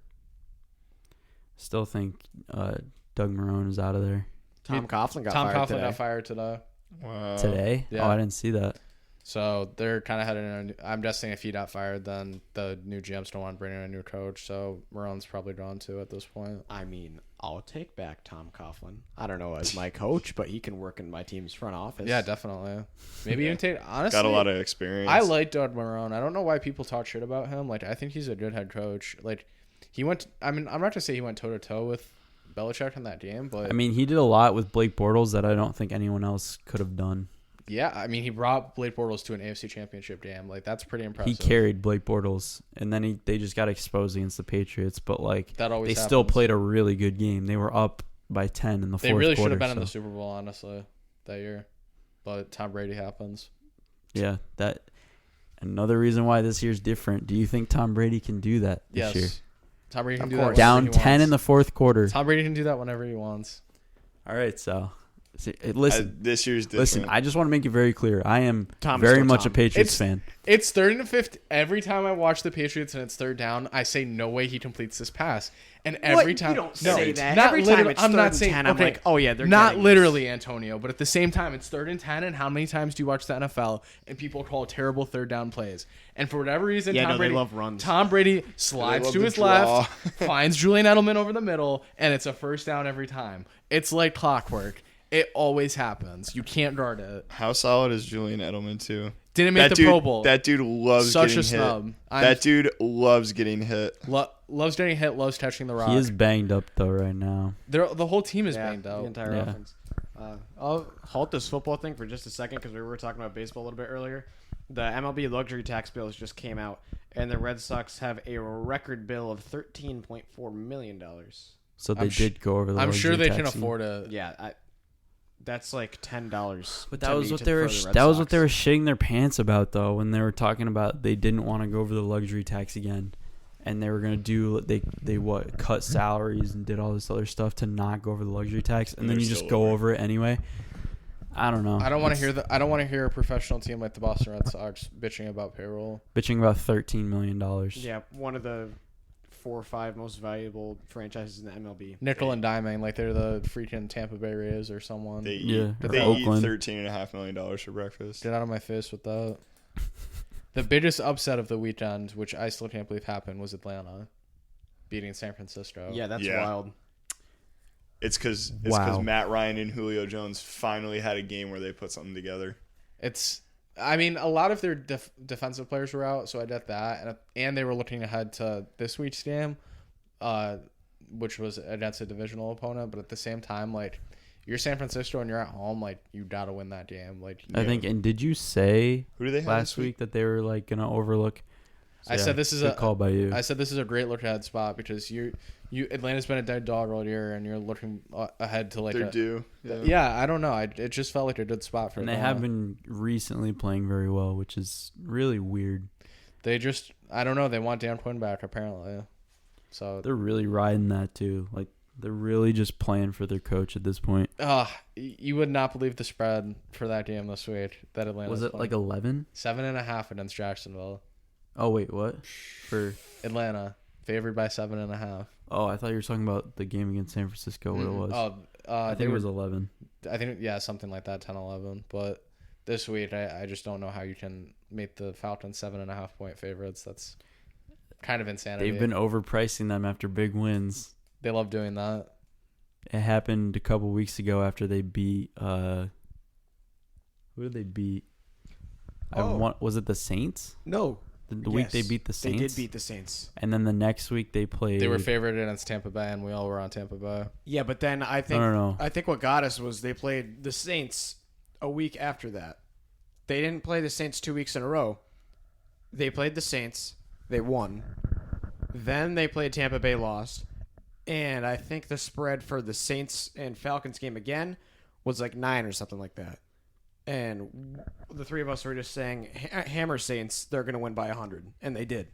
Still think Doug Marrone is out of there. Tom Coughlin got fired today. Wow. Today? Yeah. Oh, I didn't see that. So they're kind of heading. I'm guessing if he got fired, then the new GMs don't want to bring in a new coach. So Marone's probably gone too at this point. I mean, I'll take back Tom Coughlin. I don't know as my coach, but he can work in my team's front office. Yeah, definitely. Maybe even take. Honestly, got a lot of experience. I like Doug Marrone. I don't know why people talk shit about him. Like, I think he's a good head coach. Like, he went. I mean, I'm not gonna say he went toe to toe with Belichick in that game, but I mean, he did a lot with Blake Bortles that I don't think anyone else could have done. yeah, I mean, he brought Blake Bortles to an AFC Championship game. Like, that's pretty impressive. He carried Blake Bortles, and then they just got exposed against the Patriots. But like, That always they still happens. played a really good game. They were up by 10 in the They fourth really quarter. should have been in the Super Bowl, honestly, that year. But Tom Brady happens. Yeah, that another reason why this year's different. Do you think Tom Brady can do that this Yes. year? Tom Brady can Of do that. course. whenever Down he 10 wants. in the fourth quarter. Tom Brady can do that whenever he wants. All right, so listen. This year's different. Listen, I just want to make it very clear. I am Tom is very still much Tom. a Patriots fan. It's 3rd and 5. Every time I watch the Patriots and it's 3rd down, I say no way he completes this pass. And every time, You don't no, say that. not Every time literally- it's I'm 3rd not and saying 10, I'm okay, like, oh yeah, they're not getting literally Antonio, but at the same time, it's 3rd and 10. And how many times do you watch the NFL and people call terrible 3rd down plays? And for whatever reason, Yeah, Tom no, they Brady love runs. Tom Brady slides love to the his draw. left, finds Julian Edelman over the middle, and it's a 1st down every time. It's like clockwork. It always happens. You can't guard it. How solid is Julian Edelman too? Didn't make That the dude, Pro Bowl. That dude loves Such getting a snub. hit. I'm- That dude loves getting hit. Loves getting hit, loves touching the rock. He is banged up though right now. The whole team is Yeah, banged the out. entire Yeah. offense. I'll halt this football thing for just a second because we were talking about baseball a little bit earlier. The MLB luxury tax bills just came out, and the Red Sox have a record bill of $13.4 million. So they did go over the. I'm sure luxury they can tax. afford it. Yeah, that's like $10. But that was what they were. That was what they were shitting their pants about though when they were talking about they didn't want to go over the luxury tax again, and they were gonna do they cut salaries and did all this other stuff to not go over the luxury tax, and then They're you just still go over. over it anyway. I don't know. I don't want to hear that. I don't want to hear a professional team like the Boston Red Sox bitching about payroll. Bitching about $13 million. Yeah, one of the 4 or 5 most valuable franchises in the MLB. Nickel and diming like they're the freaking Tampa Bay Rays or someone. They eat, Yeah, or they eat Oakland. $13.5 million for breakfast. Get out of my face with that. The biggest upset of the weekend, which I still can't believe happened, was Atlanta beating San Francisco. Yeah, that's Yeah. wild. It's because Wow. Matt Ryan and Julio Jones finally had a game where they put something together. I mean, a lot of their defensive players were out, so I get that, and they were looking ahead to this week's game, which was against a divisional opponent. But at the same time, like, you're San Francisco and you're at home, like, you gotta win that game. Like, I think. And did you say Who do they have last this week that they were like gonna overlook? I said this is good a call by you. I said this is a great look ahead spot because you Atlanta's been a dead dog all year, and you're looking ahead to like They're due. Yeah, I don't know. It just felt like a good spot for and they Atlanta. have been recently playing very well, which is really weird. They just, I don't know. They want Dan Quinn back apparently. So They're really riding that too. Like they're really just playing for their coach at this point. you would not believe the spread for that game this week. That Atlanta Was it like 11? 7.5 against Jacksonville? Oh wait, what? For Atlanta favored by 7.5. oh, I thought you were talking about the game against San Francisco. What it was? I think it was 11. I think something like that, 10-11. But this week, I just don't know how you can make the Falcons 7.5 point favorites. That's kind of insanity. They've been overpricing them after big wins. They love doing that. It happened a couple weeks ago after they beat. Who did they beat? Was it the Saints? No. The week they beat the Saints? They did beat the Saints. And then the next week they played. They were favored against Tampa Bay, and we all were on Tampa Bay. Yeah, but then I think No. I think what got us was they played the Saints a week after that. They didn't play the Saints 2 weeks in a row. They played the Saints, They won. Then they played Tampa Bay, lost. And I think the spread for the Saints and Falcons game again was like 9 or something like that. And the three of us were just saying, hammer Saints, they're going to win by 100. And they did.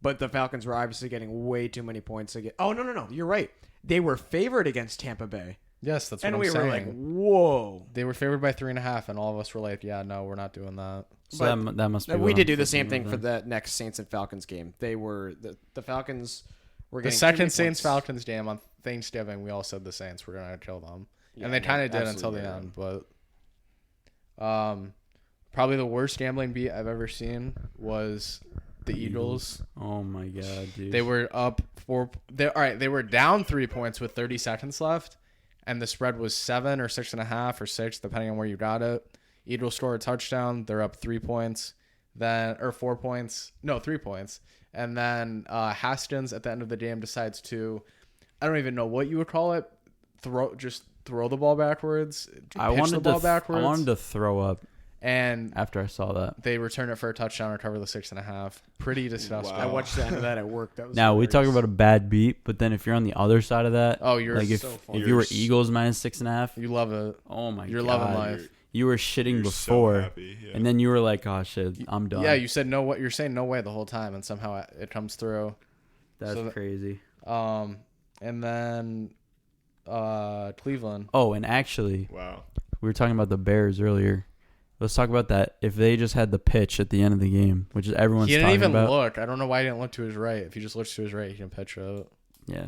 But the Falcons were obviously getting way too many points. Oh, no. You're right. They were favored against Tampa Bay. Yes, that's what and I'm we saying. were like, whoa. They were favored by 3.5, and all of us were like, yeah, no, we're not doing that. So that must be. We did do the same thing for the next Saints and Falcons game. They were the Falcons were getting the second Saints Falcons game on Thanksgiving. We all said the Saints were gonna kill them, and they kind of did until the end. But probably the worst gambling beat I've ever seen was the Eagles. Oh my god, dude! They were up 4. They were down 3 points with 30 seconds left, and the spread was 7 or 6.5 or 6, depending on where you got it. Eagles score a touchdown. They're up 3 points, 4 points. No, 3 points. And then Haskins at the end of the game decides to, I don't even know what you would call it, throw the ball backwards. I wanted to throw up. And after I saw that, they return it for a touchdown, recover the 6.5. Pretty disgusting. Wow. I watched the end of that at work. That was now hilarious. we talk about a bad beat, but then if you're on the other side of that, you're like so if you were Eagles minus 6.5, you love it. Oh my god, you're loving life. You were shitting before, so happy, yeah. And then you were like, "Oh shit, I'm done." Yeah, you said no way. You're saying no way the whole time, and somehow it comes through. That's crazy. And then Cleveland. Oh, and actually, wow, we were talking about the Bears earlier. Let's talk about that. If they just had the pitch at the end of the game, which is everyone's talking about. He didn't even look. I don't know why he didn't look to his right. If he just looks to his right, he can pitch it. Yeah.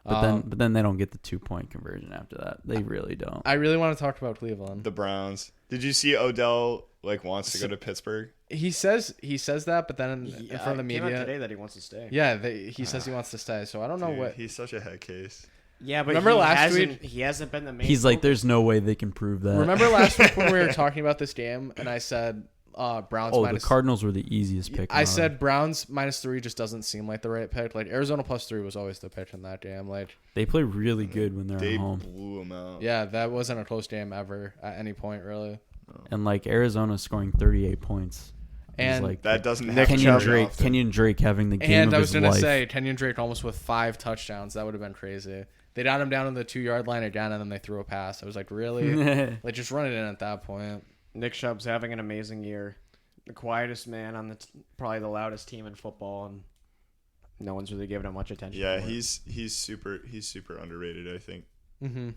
But then they don't get the 2-point conversion after that. They really don't. I really want to talk about Cleveland. The Browns. Did you see Odell wants to go to Pittsburgh? He says that, but then in front of the media came out today that he wants to stay. Yeah, he says he wants to stay. So I don't know what. He's such a head case. Yeah, but remember last week he hasn't been the main. He's like, there's no way they can prove that. Remember last week when we were talking about this game, and I said Browns. The Cardinals were the easiest pick. I said Browns -3 just doesn't seem like the right pick. Like Arizona +3 was always the pick in that game. Like they play really good when they're at home. They blew them out. Yeah, that wasn't a close game ever at any point really. And like Arizona scoring 38 points. And like that doesn't happen. Kenyon Drake having the game and of I was his gonna life. say Kenyon Drake almost with 5 touchdowns. That would have been crazy. They got him down on the 2-yard line again, and then they threw a pass. I was like, really? Like just run it in at that point. Nick Chubb's having an amazing year. The quietest man on probably the loudest team in football, and no one's really giving him much attention. Yeah, he's super underrated, I think. Mm-hmm.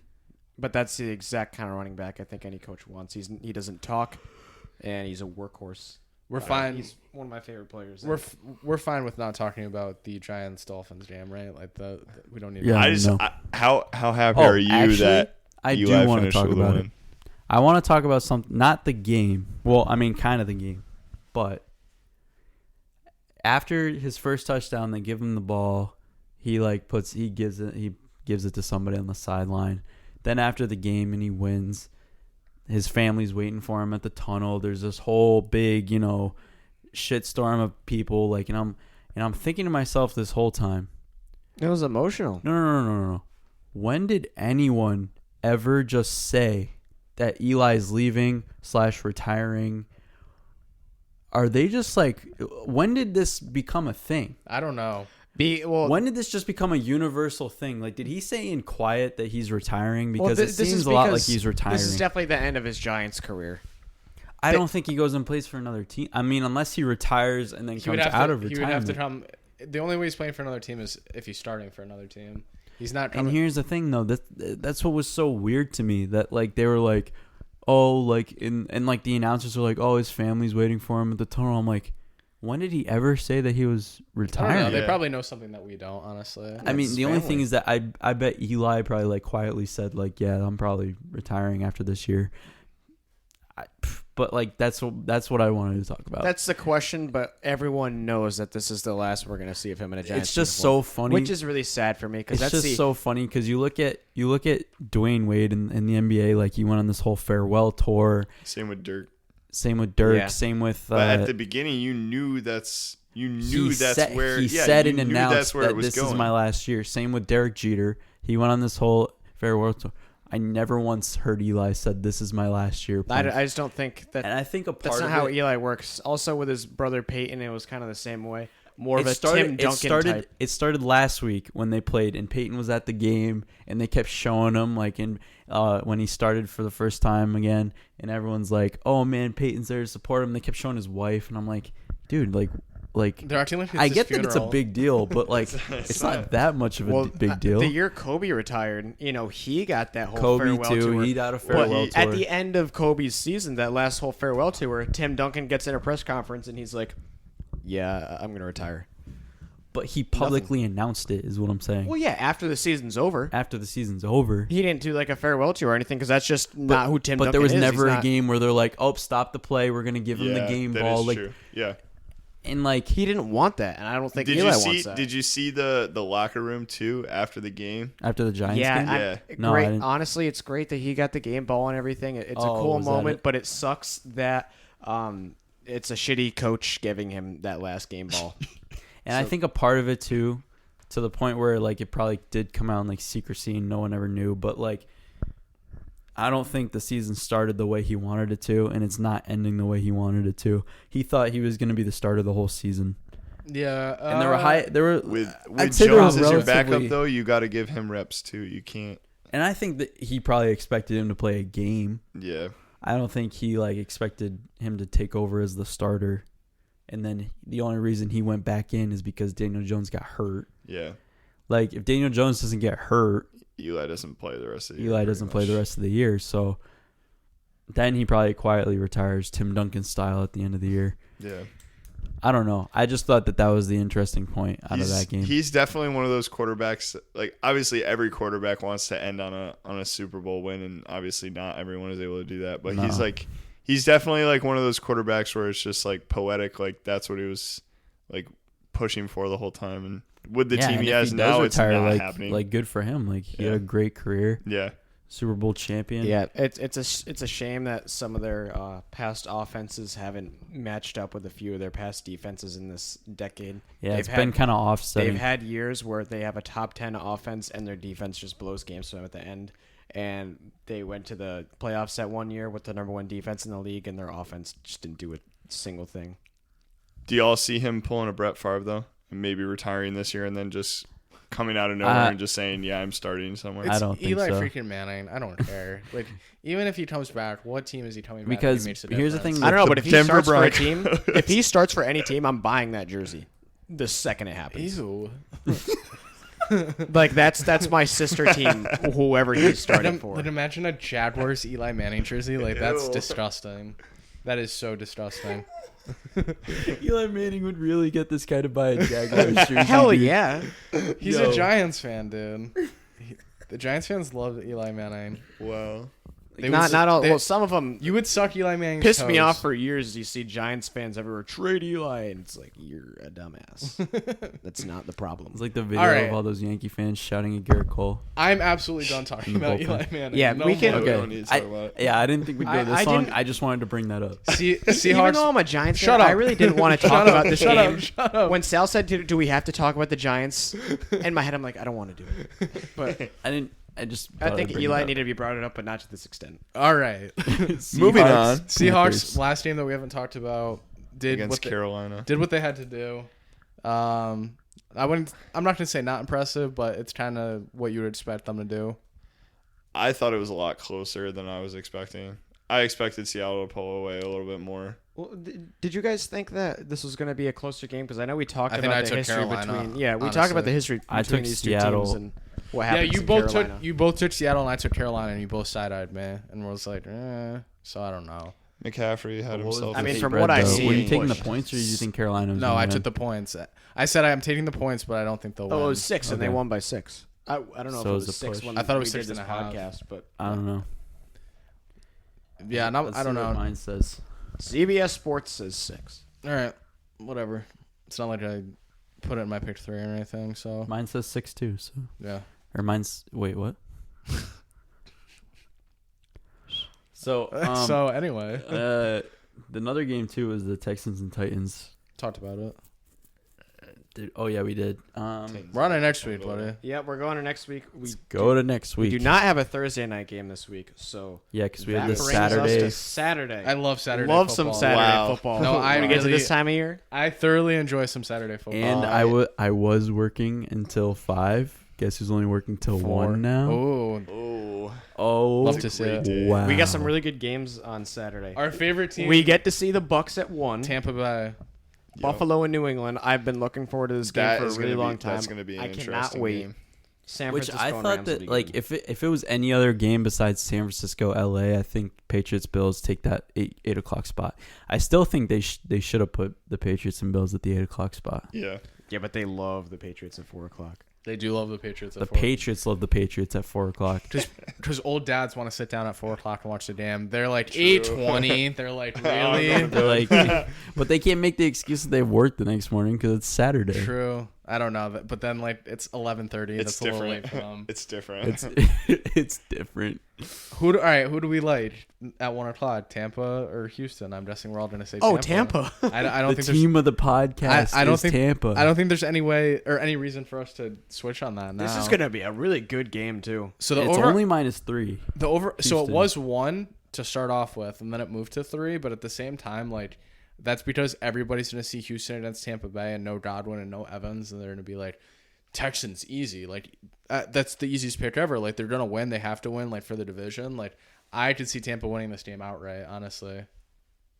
But that's the exact kind of running back I think any coach wants. He doesn't talk, and he's a workhorse. We're fine. He's one of my favorite players. We're fine with not talking about the Giants Dolphins game, right? Like we don't need. Yeah, how happy are you actually, that I do want to talk about it. I want to talk about something, not the game. Well, I mean, kind of the game, but after his first touchdown, they give him the ball. He gives it to somebody on the sideline. Then after the game, and he wins. His family's waiting for him at the tunnel. There's this whole big, shitstorm of people. And I'm thinking to myself this whole time. It was emotional. No. When did anyone ever just say that Eli's leaving / retiring? Are they just when did this become a thing? I don't know. When did this just become a universal thing? Like, did he say in quiet that he's retiring? Because it seems a lot like he's retiring. This is definitely the end of his Giants career. I don't think he goes and plays for another team. I mean, unless he retires and then comes out of retirement. He would have to come. The only way he's playing for another team is if he's starting for another team. He's not coming. And here's the thing, though. That's what was so weird to me. That, they were like, oh, the announcers were like, oh, his family's waiting for him at the tunnel. I'm like, when did he ever say that he was retiring? I don't know. They probably know something that we don't, honestly. I mean, the only thing is that I bet Eli probably quietly said yeah, I'm probably retiring after this year. But that's what I wanted to talk about. That's the question, but everyone knows that this is the last we're going to see of him in a Giants. It's just so funny, which is really sad for me because it's just so funny because you look at Dwayne Wade in the NBA, he went on this whole farewell tour. Same with Dirk. Yeah. Same with. But at the beginning, you knew that's where he said and announced that this is my last year. Same with Derek Jeter. He went on this whole farewell tour. I never once heard Eli said, "This is my last year." I just don't think that. And I think that's not how Eli works. Also, with his brother Peyton, it was kind of the same way. More of a Tim Duncan type. It started last week when they played, and Peyton was at the game, and they kept showing him when he started for the first time again, and everyone's like, "Oh man, Peyton's there to support him." They kept showing his wife, and I'm like, "Dude, like." They're acting like I get that it's a big deal, but it's not that much of a big deal. The year Kobe retired, he got that whole farewell tour. tour. He got a farewell tour. At the end of Kobe's season, that last whole farewell tour, Tim Duncan gets in a press conference and he's like, "Yeah, I'm gonna retire." But he publicly announced it, is what I'm saying. Well, yeah, after the season's over. He didn't do like a farewell tour or anything because that's just not who Tim Duncan is. But there was never a game where they're like, "Oh, stop the play. We're gonna give him the game ball." That is true. Yeah. And he didn't want that, and I don't think Eli wants that. Did you see the locker room too after the game? After the Giants game? Yeah. No, great. Honestly, it's great that he got the game ball and everything. It's a cool moment, but it sucks that it's a shitty coach giving him that last game ball. And I think a part of it too, to the point where it probably did come out in secrecy and no one ever knew, but I don't think the season started the way he wanted it to, and it's not ending the way he wanted it to. He thought he was going to be the starter the whole season. Yeah, and there were with Jones as your backup though. You got to give him reps too. You can't. And I think that he probably expected him to play a game. Yeah, I don't think he expected him to take over as the starter, and then the only reason he went back in is because Daniel Jones got hurt. Yeah, if Daniel Jones doesn't get hurt, Eli doesn't play the rest of the year. year, so then he probably quietly retires Tim Duncan style at the end of the year. Yeah. I don't know. I just thought that was the interesting point out of that game. He's definitely one of those quarterbacks. Obviously, every quarterback wants to end on a Super Bowl win, and obviously not everyone is able to do that. But he's definitely one of those quarterbacks where it's just poetic. That's what he was pushing for the whole time. And with the team he has now, it's not happening. Good for him. He had a great career. Yeah. Super Bowl champion. Yeah, it's a shame that some of their past offenses haven't matched up with a few of their past defenses in this decade. Yeah, it's been kind of offsetting. They've had years where they have a top 10 offense and their defense just blows games to them at the end. And they went to the playoffs that one year with the number one defense in the league, and their offense just didn't do a single thing. Do y'all see him pulling a Brett Favre though, and maybe retiring this year, and then just coming out of nowhere and just saying, "Yeah, I'm starting somewhere"? I don't think Eli so. freaking Manning. I don't care. Even if he comes back, what team is he coming back? Because here's the thing. I don't know, but if he starts for a team, if he starts for any team, I'm buying that jersey the second it happens. Ew. That's my sister team, whoever he's starting for. Imagine a Jaguars Eli Manning jersey. That's disgusting. That is so disgusting. Eli Manning would really get this guy to buy a Jaguars jersey. Hell yeah. He's a Giants fan, dude. The Giants fans love Eli Manning. Wow. Not all. Well, some of them. You would suck Eli Manning. Pissed me off for years. You see Giants fans everywhere trade Eli, and it's you're a dumbass. That's not the problem. It's the video of all those Yankee fans shouting at Garrett Cole. I'm absolutely done talking about Eli Manning. Yeah, we can. Okay. We don't need to talk about it. I didn't think we'd go this long. I just wanted to bring that up. Seahawks. Even though I'm a Giants fan, I really didn't want to talk about this game. Shut up. When Sal said, "Do we have to talk about the Giants?" In my head, I'm like, I don't want to do it. But I didn't. I think Eli needed to be brought up, but not to this extent. All right. Moving on. Seahawks, last game that we haven't talked about, against Carolina. Did what they had to do. I'm not going to say not impressive, but it's kind of what you would expect them to do. I thought it was a lot closer than I was expecting. I expected Seattle to pull away a little bit more. Well, did you guys think that this was going to be a closer game? Because I know we talked about the history between. Yeah, we talked about the history between these Seattle. two teams and what happened. Yeah, you both took Seattle and I took Carolina, and you both side-eyed me, and was like, so I don't know. McCaffrey had himself. I mean, from what I see, were you taking the points, or did you think Carolina was? No, I took the points. I said I'm taking the points, but I don't think they'll win. Oh, it was 6, and they won by 6. I don't know if it was 6. I thought it was 6 and a half. Podcast, but I don't know. Yeah, I don't know. What mine says. CBS Sports says 6. All right, whatever. It's not like I put it in my pick 3 or anything. So mine says 6 too. So yeah. Or mine's wait what? So anyway, another game too was the Texans and Titans. Talked about it. Oh yeah, we did. We're on to next week, buddy. Yeah, we're going to next week. Let's go to next week. We do not have a Thursday night game this week, so yeah, because we had that this brings us Saturday. to Saturday. I love Saturday. Love football. some Saturday Wow. football. No, I we get to really- this time of year. I thoroughly enjoy some Saturday football. And I was working until 5. Guess who's only working till 4. 1 now? Oh, Love to see it. Wow. We got some really good games on Saturday. Our favorite team. We get to see the Bucks at 1. Tampa Bay. Buffalo and New England. I've been looking forward to this game That for a is really gonna be- long time. that's gonna be an I cannot interesting wait. game. San Which Francisco I and thought Rams will that be like good. if it was any other game besides San Francisco, LA, I think Patriots Bills take that 8 o'clock spot. I still think they should have put the Patriots and Bills at the 8 o'clock spot. Yeah. Yeah, but they love the Patriots at 4 o'clock. They do love the Patriots. The Patriots love the Patriots at 4 o'clock. Because old dads want to sit down at 4 o'clock and watch the game. They're like 8:20. They're like, really? They're like, but they can't make the excuse that they work the next morning because it's Saturday. True. I don't know. But then like it's 11:30. It's That's a little different. late for them. It's different. It's different. All right. Who do we like at 1 o'clock? Tampa or Houston? I'm guessing we're all going to say Tampa. Oh, Tampa. I don't The think team of the podcast I don't is think Tampa. I don't think there's any way or any reason for us to switch on that now. This is going to be a really good game, too. So the It's over only -3. the over. So it Houston. was 1 to start off with, and then it moved to 3. But at the same time, like that's because everybody's going to see Houston against Tampa Bay and no Godwin and no Evans, and they're going to be like Texans easy. Like that's the easiest pick ever. Like they're going to win. They have to win. Like for the division. Like I could see Tampa winning this game outright. Honestly.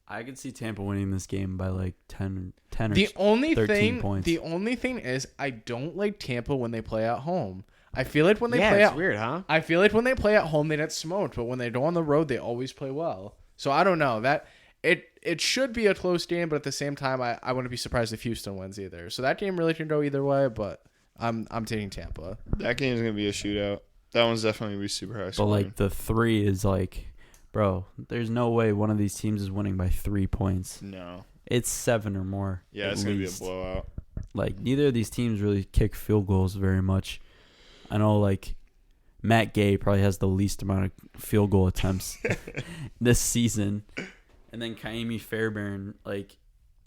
I could see Tampa winning this game by like 10 or The only 13 thing, points. the only thing is, I don't like Tampa when they play at home. I feel like when they Yeah, play it's at weird, huh? I feel like when they play at home, they get smoked, but when they go on the road, they always play well. So I don't know that it should be a close game, but at the same time, I wouldn't be surprised if Houston wins either. So that game really can go either way, but I'm taking Tampa. That game is gonna be a shootout. That one's definitely gonna be super high But scoring. like the 3 is like, bro, there's no way one of these teams is winning by 3 points. No. It's 7 or more. Yeah, at it's gonna be a least. blowout. Like neither of these teams really kick field goals very much. I know like Matt Gay probably has the least amount of field goal attempts this season. And then Kaimi Fairbairn like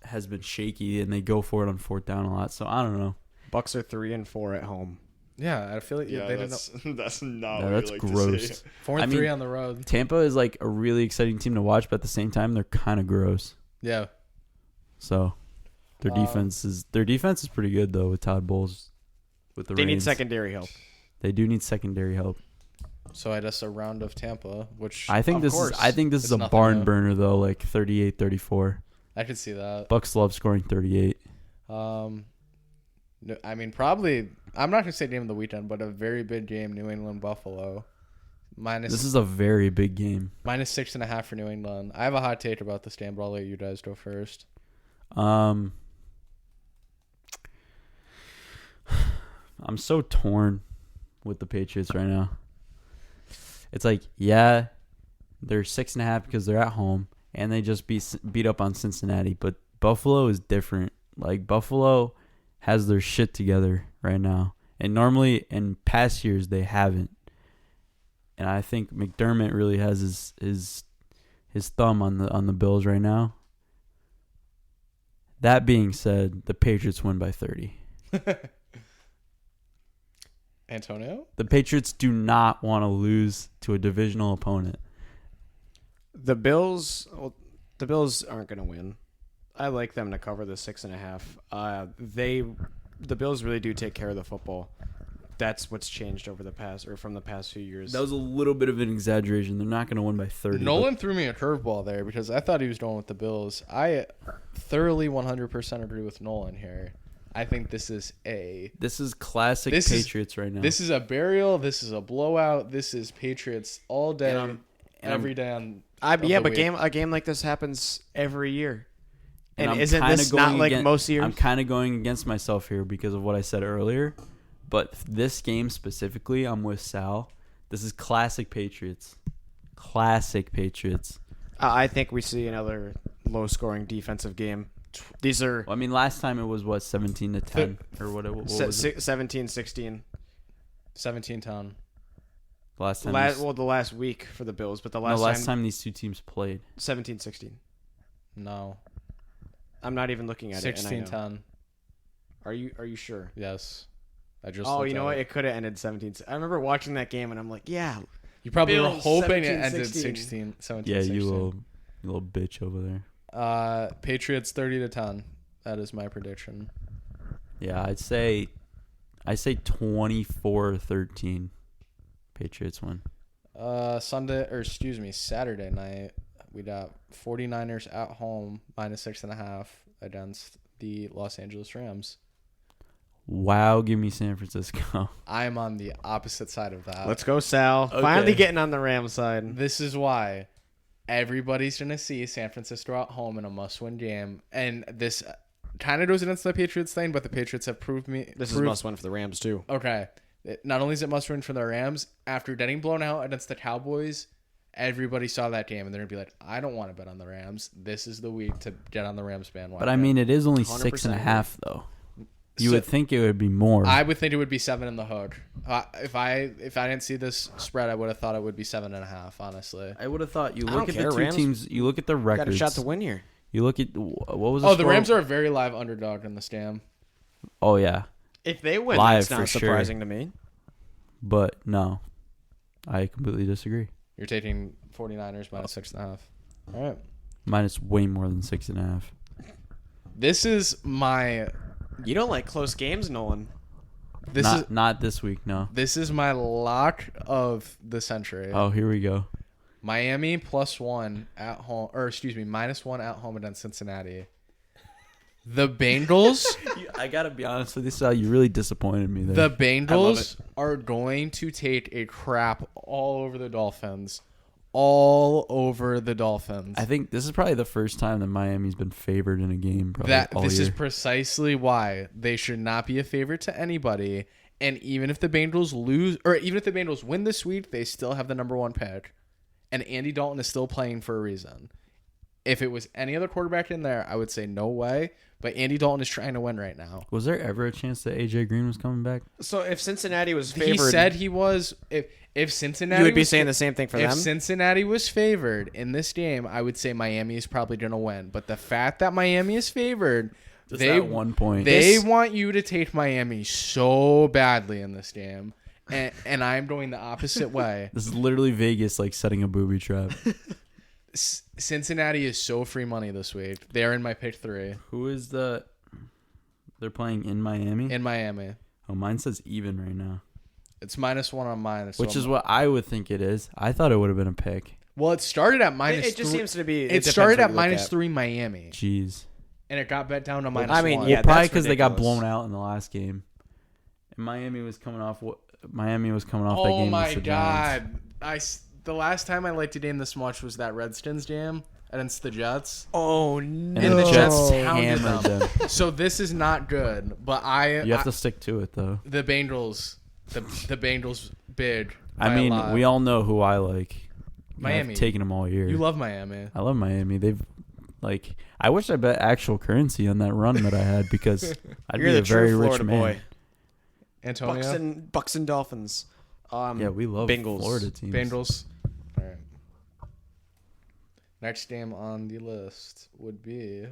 has been shaky and they go for it on 4th down a lot. So I don't know. Bucks are 3-4 at home. Yeah, I feel like Yeah, they didn't. that's not No, what that's you like to gross. see. 4-3 on the road. Tampa is like a really exciting team to watch, but at the same time they're kind of gross. Yeah. So their defense is pretty good though with Todd Bowles with the They need Reigns. secondary help. They do need secondary help. So I guess a round of Tampa, which I think Of this course. is It's a nothing barn to- burner though, like 38-34. I could see that. Bucks love scoring 38. No, I mean, probably. I'm not gonna say game of the weekend, but a very big game. New England Buffalo. This is a very big game. -6.5 for New England. I have a hot take about this game, but I'll let you guys go first. I'm so torn with the Patriots right now. It's like, yeah, they're 6.5 because they're at home and they just beat up on Cincinnati, but Buffalo is different. Like Buffalo has their shit together right now, and normally in past years they haven't. And I think McDermott really has his thumb on the Bills right now. That being said, the Patriots win by 30. Antonio? The Patriots do not want to lose to a divisional opponent. The Bills aren't going to win. I like them to cover the 6.5. The Bills really do take care of the football. That's what's changed from the past few years. That was a little bit of an exaggeration. They're not going to win by 30. Nolan threw me a curveball there because I thought he was going with the Bills. I thoroughly 100% agree with Nolan here. I think this is classic Patriots right now. This is a burial. This is a blowout. This is Patriots all day, every day on. But a game like this happens every year. And isn't kinda this not like most years? I'm kind of going against myself here because of what I said earlier. But this game specifically, I'm with Sal. This is classic Patriots. Classic Patriots. I think we see another low-scoring defensive game. These are... Well, I mean, last time it was, 17-10? Or what was it? 17-16. 17-10. Last time. The last week for the Bills, but the last time these two teams played. 17-16. No. I'm not even looking at 16-10. Are you sure? Yes. I just. Oh, you know what? It could have ended 17. I remember watching that game and I'm like, yeah. You probably Bills, were hoping 17, it ended 16. 17, Yeah, 16. you little bitch over there. Patriots 30-10. That is my prediction. Yeah, I say 24-13. Patriots win. Saturday night, we got 49ers at home -6.5 against the Los Angeles Rams. Wow, give me San Francisco. I am on the opposite side of that. Let's go, Sal. Okay. Finally getting on the Rams side. This is why everybody's going to see San Francisco at home in a must-win game. And this kind of goes against the Patriots thing, but the Patriots have proved me. This is a must-win for the Rams, too. Okay. Not only is it must-win for the Rams, after getting blown out against the Cowboys, everybody saw that game, and they're going to be like, I don't want to bet on the Rams. This is the week to get on the Rams bandwagon. But, I mean, it is only 6.5, though. You would think it would be more. I would think it would be 7 in the hook. If I didn't see this spread, I would have thought it would be 7.5. Honestly, I would have thought you I look don't at care, the two Rams teams. You look at the records. Got a shot to win here. You look at what was the the score? Rams are a very live underdog in this game. Oh yeah, If they win, Live that's not for sure. surprising to me. but no, I completely disagree. You're taking 49ers -6.5. All right. Minus way more than 6.5. This is my You don't like close games, Nolan. Not this week. No. this is my lock of the century. Oh, here we go. Miami +1 at home, or excuse me, -1 at home against Cincinnati. The Bengals, I gotta be honest with you, Sal. You really disappointed me there. the Bengals are going to take a crap all over the Dolphins. All over the Dolphins. I think this is probably the first time that Miami's been favored in a game. Probably all This year. is precisely why they should not be a favorite to anybody. And even if the Bengals lose, or even if the Bengals win this week, they still have the #1 pick. And Andy Dalton is still playing for a reason. If it was any other quarterback in there, I would say no way. But Andy Dalton is trying to win right now. Was there ever a chance that AJ Green was coming back? So if Cincinnati was favored, He said he was. If Cincinnati, you would be was saying the same thing for if them. Cincinnati was favored in this game, I would say Miami is probably going to win. But the fact that Miami is favored, Just that 1 point. They want you to take Miami so badly in this game, and I'm going the opposite way. This is literally Vegas like setting a booby trap. Cincinnati is so free money this week. They're in my pick 3. Who is the? They're playing in Miami. In Miami. Oh, mine says even right now. It's -1 on mine. So Which is what I would think it is. I thought it would have been a pick. Well, it started at -3. It just seems to be. It started at -3 Miami, Jeez. and it got bet down to -1. I mean, Well, yeah, probably that's because they got ridiculous. blown out in the last game. And Miami was coming off that game. Oh my against the Giants. God! The last time I liked a game this much was that Redskins game against the Jets. Oh no! And And the the Jets Jets pounded hammered them. them. So this is not good. But You have to stick to it though. the Bengals, the Bengals big. I by a mean, lot. we all know who I like. Miami. I've taken them all year. You love Miami. I love Miami. They've I wish I bet actual currency on that run that I had because I'd You're be the a very true rich Florida man. boy. Antonio. Bucks and Dolphins. Yeah, we love Bengals. Florida teams. Bengals. All right. Next game on the list would be.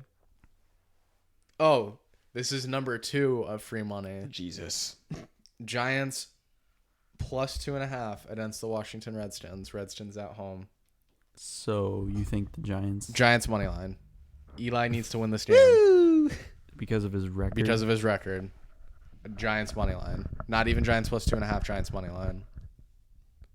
Oh, this is number 2 of free money. Jesus. Giants +2.5 against the Washington Redskins. Redskins at home. So you think the Giants Giants money line. Eli needs to win this game because of his record? because of his record. Giants money line. Not even Giants +2.5. Giants money line.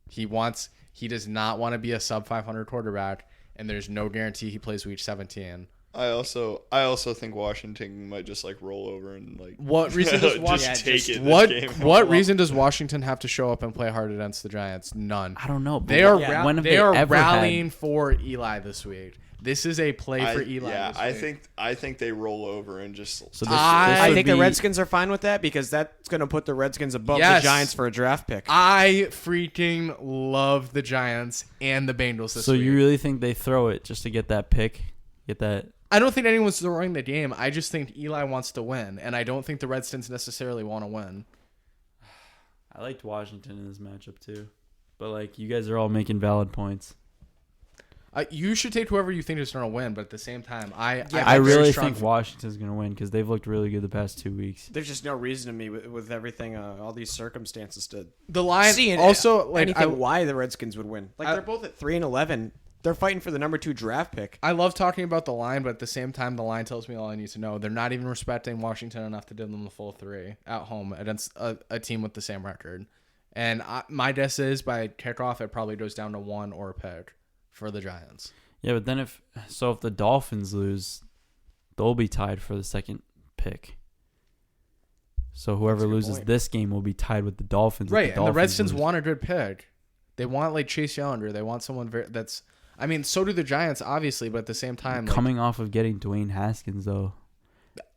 He does not want to be a sub 500 quarterback, and there's no guarantee he plays week 17. I also think Washington might just like roll over and like What reason does Washington What reason does Washington have to show up and play hard against the Giants? None. I don't know. But They are when have they are ever rallying for Eli this week. This is a play for Eli. Yeah, this week. I think they roll over and just. So I would think the be- Redskins are fine with that because that's going to put the Redskins above Yes. the Giants for a draft pick. I freaking love the Giants and the Bengals this So week. you really think they throw it just to get that pick? Get that? I don't think anyone's throwing the game. I just think Eli wants to win, and I don't think the Redskins necessarily want to win. I liked Washington in this matchup too, but like you guys are all making valid points. You should take whoever you think is going to win, but at the same time, I really think Washington's going to win because they've looked really good the past 2 weeks. There's just no reason to me with everything, all these circumstances to the line. See also, like why the Redskins would win. Like they're both at 3-11. They're fighting for the number 2 draft pick. I love talking about the line, but at the same time, the line tells me all I need to know. They're not even respecting Washington enough to give them the full 3 at home against a team with the same record. And my guess is by kickoff, it probably goes down to 1 or a pick for the Giants. Yeah, but then if the Dolphins lose, they'll be tied for the second pick. So whoever loses this game will be tied with the Dolphins. Right, and the Redskins want a good pick. They want like Chase Young, or they want someone that's. I mean, so do the Giants, obviously, but at the same time, coming off of getting Dwayne Haskins, though,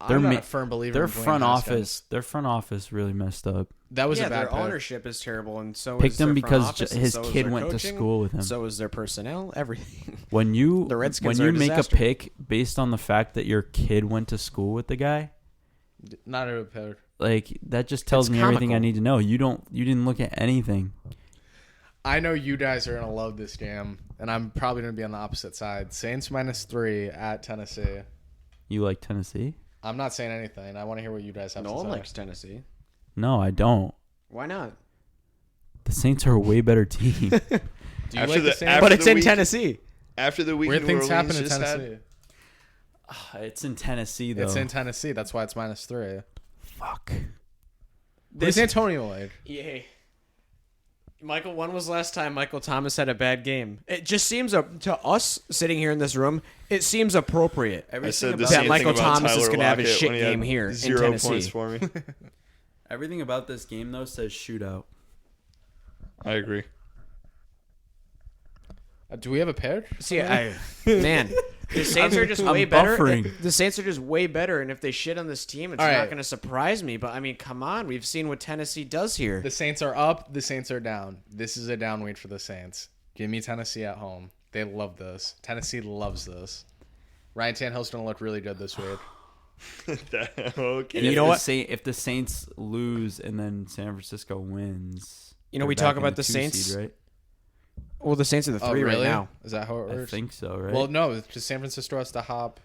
I'm not a firm believer. Their front office really messed up. That was a bad their pick. Ownership is terrible, and so picked him because his kid went to school with him. So is their personnel, everything. When you make a disaster. pick based on the fact that your kid went to school with the guy, not a pick. Like that just tells me everything I need to know. You didn't look at anything. I know you guys are gonna love this game, and I'm probably gonna be on the opposite side. Saints -3 at Tennessee. You like Tennessee? I'm not saying anything. I want to hear what you guys have to say. No one likes Tennessee. No, I don't. Why not? The Saints are a way better team. Do you like the Saints? But it's in Tennessee. After the week, weird things happen in Tennessee. It's in Tennessee, though. It's in Tennessee. That's why it's -3. Fuck. Where's Antonio like? Yeah. Michael, when was last time Michael Thomas had a bad game? It just seems to us sitting here in this room, it seems appropriate. I said that Michael Thomas is going to have a shit game here in 0 Tennessee. points for me. Everything about this game, though, says shootout. I agree. Do we have a pair? See, man, the Saints are just way better. Buffering. The Saints are just way better, and if they shit on this team, it's All right. not going to surprise me. But I mean, come on, we've seen what Tennessee does here. The Saints are up. The Saints are down. This is a down week for the Saints. Give me Tennessee at home. They love this. Tennessee loves this. Ryan Tannehill's going to look really good this week. Okay. And you know what? If the Saints lose and then San Francisco wins, we talk about the Saints, seed, right? Well, the Saints are the 3 right now. Is that how it works? I think so, right? Well, no, because San Francisco has to hop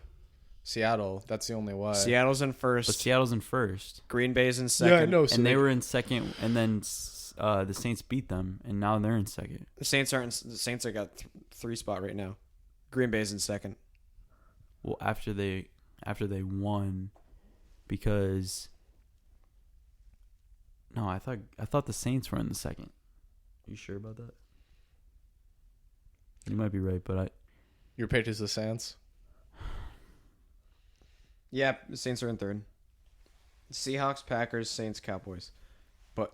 Seattle. That's the only way. Seattle's in first. But Seattle's in first. Green Bay's in second. Yeah, I know. And they were in second, and then the Saints beat them, and now they're in second. The Saints are got 3 spot right now. Green Bay's in second. Well, after they won, because no, I thought the Saints were in the second. Are you sure about that? You might be right, but Your pick is the Saints? Yeah, the Saints are in third. Seahawks, Packers, Saints, Cowboys. But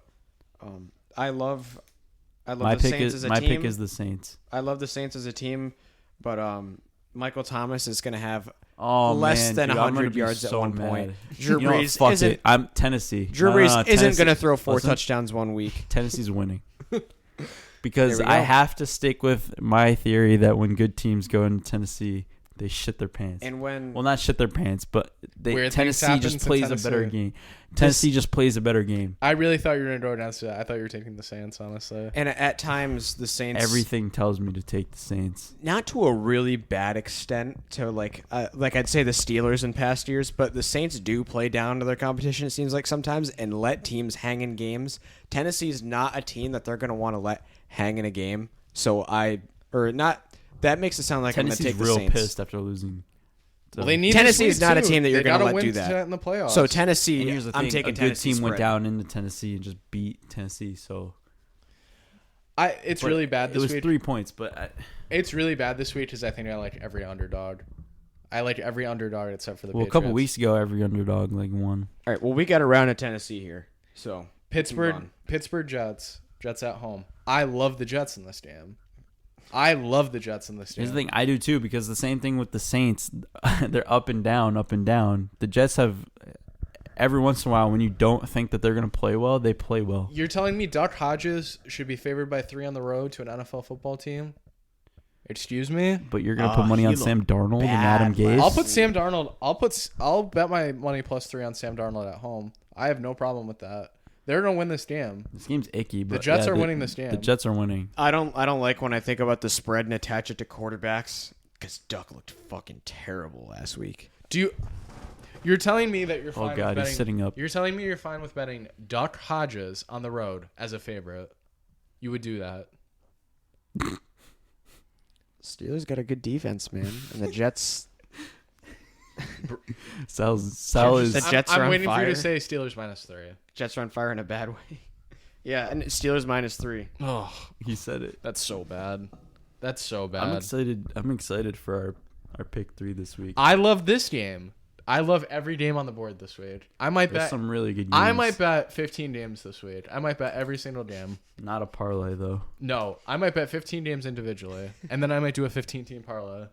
I love the Saints as a team. My pick is the Saints. I love the Saints as a team, but Michael Thomas is going to have less than 100 yards at one point. Drew Brees isn't. I'm Tennessee. Drew Brees isn't going to throw 4 touchdowns one week. Tennessee's winning. Because I have to stick with my theory that when good teams go into Tennessee, they shit their pants. And not shit their pants, but Tennessee just plays a better game. Tennessee just plays a better game. I really thought you were going to go against it. I thought you were taking the Saints, honestly. And at times, the Saints... Everything tells me to take the Saints. Not to a really bad extent to like I'd say the Steelers in past years, but the Saints do play down to their competition, it seems like sometimes, and let teams hang in games. Tennessee's not a team that they're going to want to let hang in a game. That makes it sound like Tennessee's I'm going to take the Saints. real pissed after losing. Well, they need Tennessee's not a team that you're going to let do that in the playoffs. So Tennessee, here's the thing, I'm taking a good Tennessee team spread. went down into Tennessee and just beat Tennessee. So it's really bad this week. It was 3 points, but it's really bad this week because I think I like every underdog. I like every underdog except for the Patriots. A couple weeks ago, every underdog won. All right, well, we got a round of Tennessee here. So Pittsburgh Jets at home. I love the Jets in this game. Here's the thing, I do too, because the same thing with the Saints. They're up and down, up and down. The Jets have, every once in a while, when you don't think that they're going to play well, they play well. You're telling me Duck Hodges should be favored by 3 on the road to an NFL football team? Excuse me? But you're going to put money on Sam Darnold and Adam Gase? I'll put Sam Darnold. I'll bet my money +3 on Sam Darnold at home. I have no problem with that. They're gonna win this game. This game's icky, but the Jets are winning this game. The Jets are winning. I don't like when I think about the spread and attach it to quarterbacks because Duck looked fucking terrible last week. You're telling me that you're fine with betting... he's sitting up. You're telling me you're fine with betting Duck Hodges on the road as a favorite. You would do that. Steelers got a good defense, man. And the Jets... Sal is... The Jets are I'm on waiting fire. for you to say Steelers -3. Jets are on fire in a bad way. Yeah, and Steelers -3. Oh, He said it. that's so bad. That's so bad. I'm excited for our pick 3 this week. I love this game. I love every game on the board this week. There's some really good games. I might bet 15 games this week. I might bet every single game. Not a parlay, though. No, I might bet 15 games individually, and then I might do a 15-team parlay.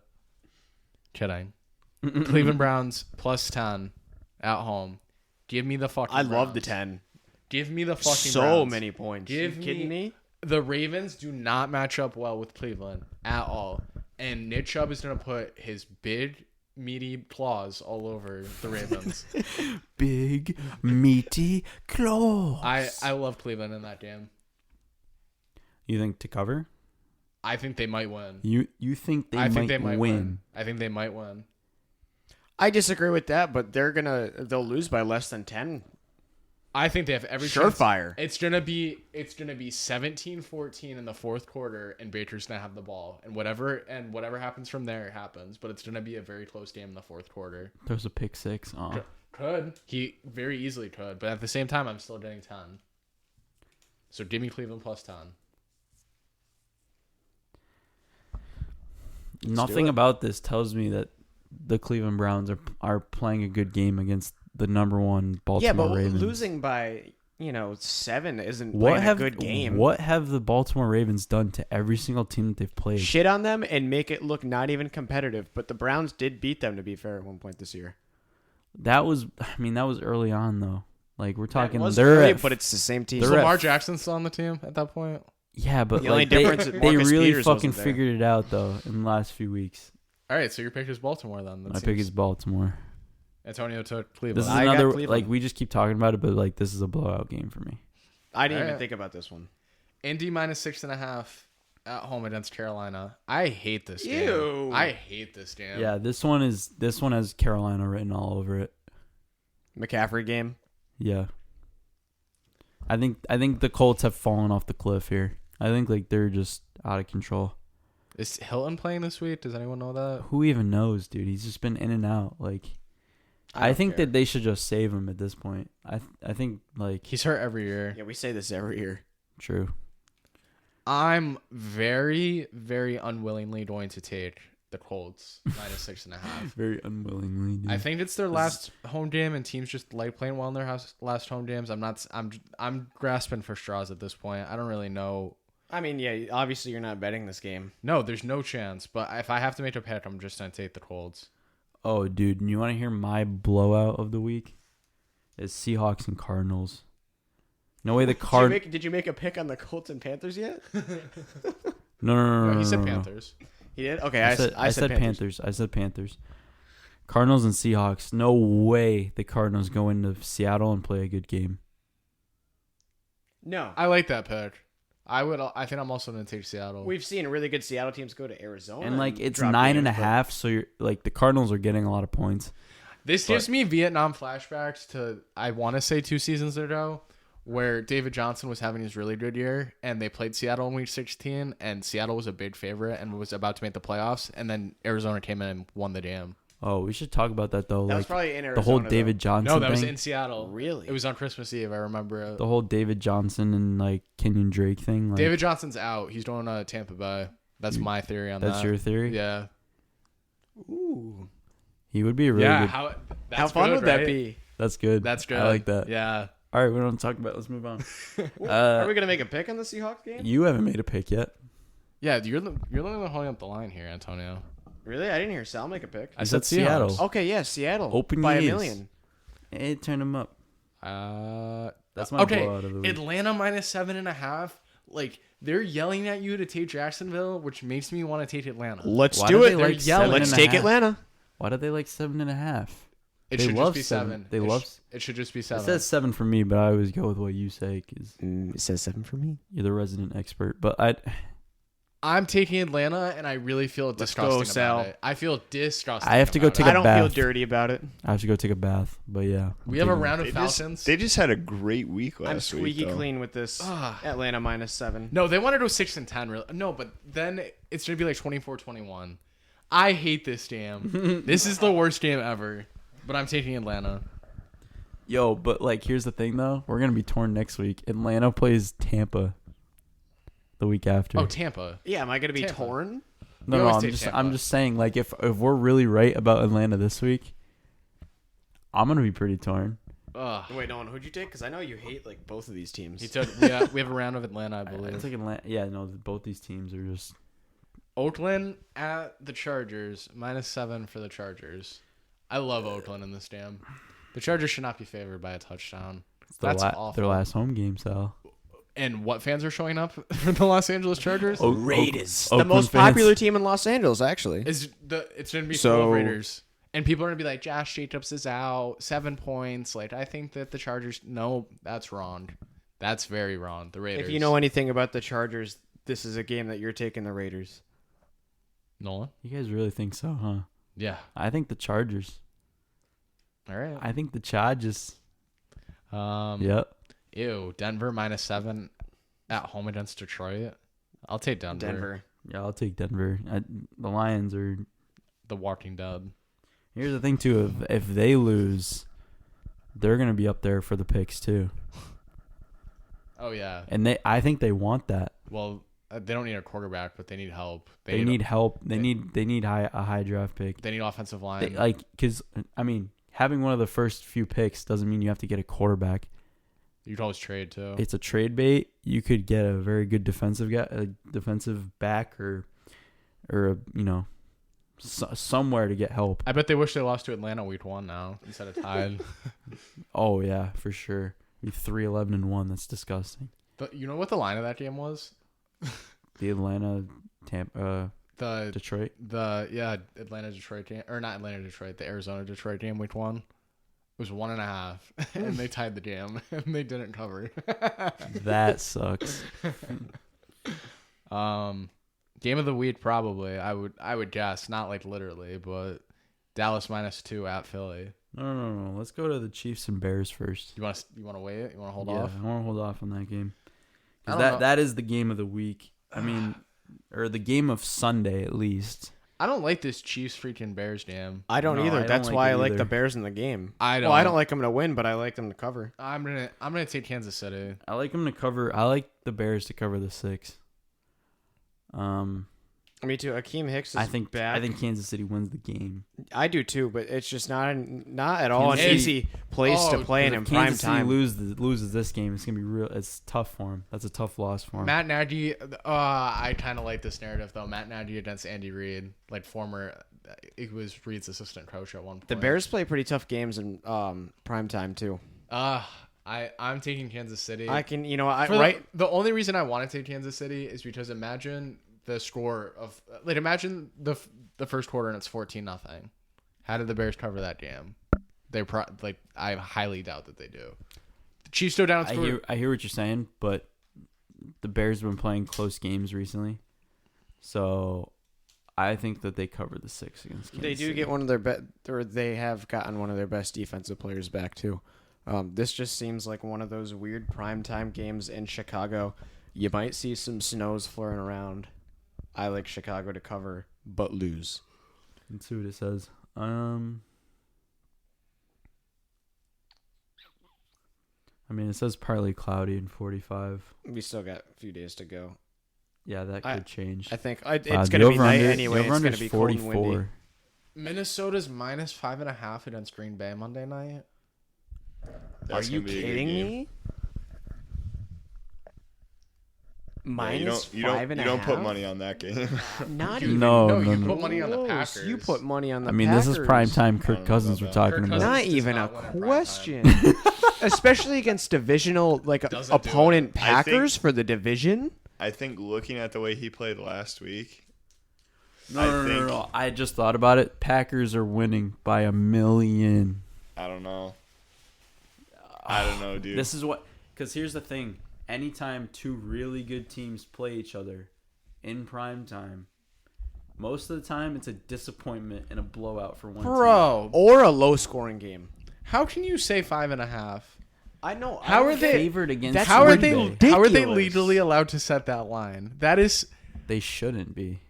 Kidding. Cleveland Browns +10 at home. Give me the fucking I Browns. love the 10. Give me the fucking So Browns. many points. Give you kidding me? The Ravens do not match up well with Cleveland at all. And Nick Chubb is going to put his big, meaty claws all over the Ravens. Big, meaty claws. I love Cleveland in that game. You think to cover? I think they might win. You think they might win? I think they might win. I disagree with that, but they'll lose by less than 10. I think they have every chance. Surefire. It's gonna be 17-14 in the fourth quarter, and Baker's gonna have the ball, and whatever happens from there happens. But it's gonna be a very close game in the fourth quarter. There's a pick 6. Oh. He very easily could, but at the same time, I'm still getting 10. So give me Cleveland +10. Nothing about this tells me that the Cleveland Browns are playing a good game against the number 1 Baltimore Ravens. Losing by 7 isn't playing a good game. What have the Baltimore Ravens done to every single team that they've played? Shit on them and make it look not even competitive. But the Browns did beat them, to be fair, at one point this year. That was early on though. Like we're talking, but it's the same team. Is Lamar Jackson still on the team at that point? Yeah, but the only difference is Marcus really Peters fucking wasn't there. figured it out though in the last few weeks. All right, so your pick is Baltimore then. My pick is Baltimore. Antonio took Cleveland. This is I got another Cleveland. we just keep talking about it, but this is a blowout game for me. I didn't even think about this one. Indy -6.5 at home against Carolina. I hate this game. Ew. I hate this game. Yeah, this one has Carolina written all over it. McCaffrey game. Yeah. I think the Colts have fallen off the cliff here. I think they're just out of control. Is Hilton playing this week? Does anyone know that? Who even knows, dude? He's just been in and out. I think that they should just save him at this point. I think He's hurt every year. Yeah, we say this every year. True. I'm very, very unwillingly going to take the Colts -6.5. Very unwillingly. Dude. I think it's their last home game, and teams just like playing well in their last home games. I'm grasping for straws at this point. I don't really know. I mean, yeah, obviously you're not betting this game. No, there's no chance. But if I have to make a pick, I'm just gonna take the Colts. Oh, dude, you want to hear my blowout of the week? It's Seahawks and Cardinals. No way the Cardinals... Did you make a pick on the Colts and Panthers yet? No. He said Panthers. He did? Okay, I said Panthers. I said Panthers. Cardinals and Seahawks. No way the Cardinals go into Seattle and play a good game. No. I like that pick. I think I'm also going to take Seattle. We've seen really good Seattle teams go to Arizona. And it's 9.5, so you're the Cardinals are getting a lot of points. This gives me Vietnam flashbacks to, I want to say 2 seasons ago, where David Johnson was having his really good year, and they played Seattle in Week 16, and Seattle was a big favorite and was about to make the playoffs, and then Arizona came in and won the game. Oh, we should talk about that, though. That was probably in Arizona, the whole David Johnson No, that was thing. in Seattle. Really? It was on Christmas Eve, I remember it. The whole David Johnson and, Kenyon Drake thing. David Johnson's out. He's going to Tampa Bay. That's my theory on that. That's your theory? Yeah. Ooh. He would be a really good... How fun would that be? That's good. That's good. I like that. Yeah. All right, we don't talk about it. Let's move on. Are we going to make a pick on the Seahawks game? You haven't made a pick yet. Yeah, you're the one holding up the line here, Antonio. Really? I didn't hear Sal make a pick. I said Seattle. Seahawks. Okay, yeah, Seattle. Open by years. a million. Hey, turn them up. That's my blowout of the week. Atlanta -7.5. They're yelling at you to take Jacksonville, which makes me want to take Atlanta. Let's Why do do it. they like Let's 7.5? take Atlanta. Why do they like 7.5? It should just be 7. They love. It should just be 7. It says 7 for me, but I always go with what you say because it says 7 for me. You're the resident expert. But I'm taking Atlanta, and I really feel disgusting about it. I feel disgusting. I have to go take a bath. I don't feel dirty about it. I have to go take a bath. But yeah, we have a round of Falcons. They just had a great week last week. I'm squeaky clean with this. Atlanta -7. No, they want to go 6-10. Really? No, but then it's gonna be like 24-21. I hate this game. This is the worst game ever. But I'm taking Atlanta. Yo, but like, here's the thing though. We're gonna be torn next week. Atlanta plays Tampa the week after. Oh, Tampa. Yeah, am I gonna be torn? No, I'm just saying, like, if we're really right about Atlanta this week, I'm gonna be pretty torn. Wait, no, who'd you take? Because I know you hate like both of these teams. He took. Yeah, we have a round of Atlanta, I believe. I took Atlanta. Yeah, no, both these teams are just. Oakland at the Chargers -7 for the Chargers. I love Oakland in this game. The Chargers should not be favored by a touchdown. That's awful. Their last home game, Sal. And what fans are showing up for the Los Angeles Chargers? Raiders. The most popular team in Los Angeles, actually. It's going to be 12 Raiders. And people are going to be like, Josh Jacobs is out, 7 points. Like, I think that the Chargers... No, that's wrong. That's very wrong. The Raiders. If you know anything about the Chargers, this is a game that you're taking the Raiders. Nolan? You guys really think so, huh? Yeah. I think the Chargers. All right. I think the Chargers. Yep. Ew. Denver -7 at home against Detroit. I'll take Denver. Yeah, I'll take Denver. The Lions are the Walking Dead. Here's the thing too: if they lose, they're gonna be up there for the picks too. Oh yeah. And I think they want that. Well, they don't need a quarterback, but they need help. They need help. They need a high draft pick. They need offensive line. Because having one of the first few picks doesn't mean you have to get a quarterback. You can always trade too. It's a trade bait. You could get a very good defensive guy, a defensive back, or somewhere to get help. I bet they wish they lost to Atlanta week 1 now instead of tied. Oh yeah, for sure. Be 3-11-1. That's disgusting. But you know what the line of that game was? The Atlanta, Tampa, Detroit. Atlanta Detroit game, or not Atlanta Detroit, the Arizona Detroit game week 1. It was 1.5, and they tied the game, and they didn't cover. That sucks. Game of the week probably. I would guess, not like literally, but Dallas -2 at Philly. No. Let's go to the Chiefs and Bears first. You want to wait it? You want to hold off? I want to hold off on that game. That is the game of the week. Or the game of Sunday at least. I don't like this Chiefs freaking Bears game. I don't either. That's why I like the Bears in the game. I don't like them to win, but I like them to cover. I'm gonna take Kansas City. I like them to cover. I like the Bears to cover the 6. Me too. Akeem Hicks is back. I think Kansas City wins the game. I do too, but it's just not at all an easy place to play in prime Kansas time. City loses this game, it's gonna be real. It's tough for him. That's a tough loss for him. Matt Nagy. I kind of like this narrative though. Matt Nagy against Andy Reid, like former. He was Reid's assistant coach at one point. The Bears play pretty tough games in prime time too. I'm taking Kansas City. The only reason I want to take Kansas City is because imagine the score of imagine the first quarter and it's 14-0. How did the Bears cover that game? I highly doubt that they do. The Chiefs go down. I hear what you're saying, but the Bears have been playing close games recently, so I think that they cover the 6 against Kansas They do City. get one of their they have gotten one of their best defensive players back too. This just seems like one of those weird primetime games in Chicago. You might see some snows flurrying around. I like Chicago to cover, but lose. Let's see what it says. It says partly cloudy and 45. We still got a few days to go. Yeah, that could change. I think it's going to be night anyway. It's going to be cold and windy. Minnesota's -5.5 against Green Bay Monday night. Are you kidding me? -5.5. You don't put money on that game. Not even. No. You put money on the Packers. You put money on the Packers. This is primetime Kirk Cousins we're talking about. Not even a question. Especially against divisional opponent Packers for the division. I think looking at the way he played last week. No. I just thought about it. Packers are winning by 1 million. I don't know. I don't know, dude. This is what, because here's the thing. Anytime two really good teams play each other in prime time, most of the time it's a disappointment and a blowout for one team. Or a low-scoring game. How can you say 5.5? I know. How are they favored against? How are they? ridiculous. How are they legally allowed to set that line? That is. They shouldn't be.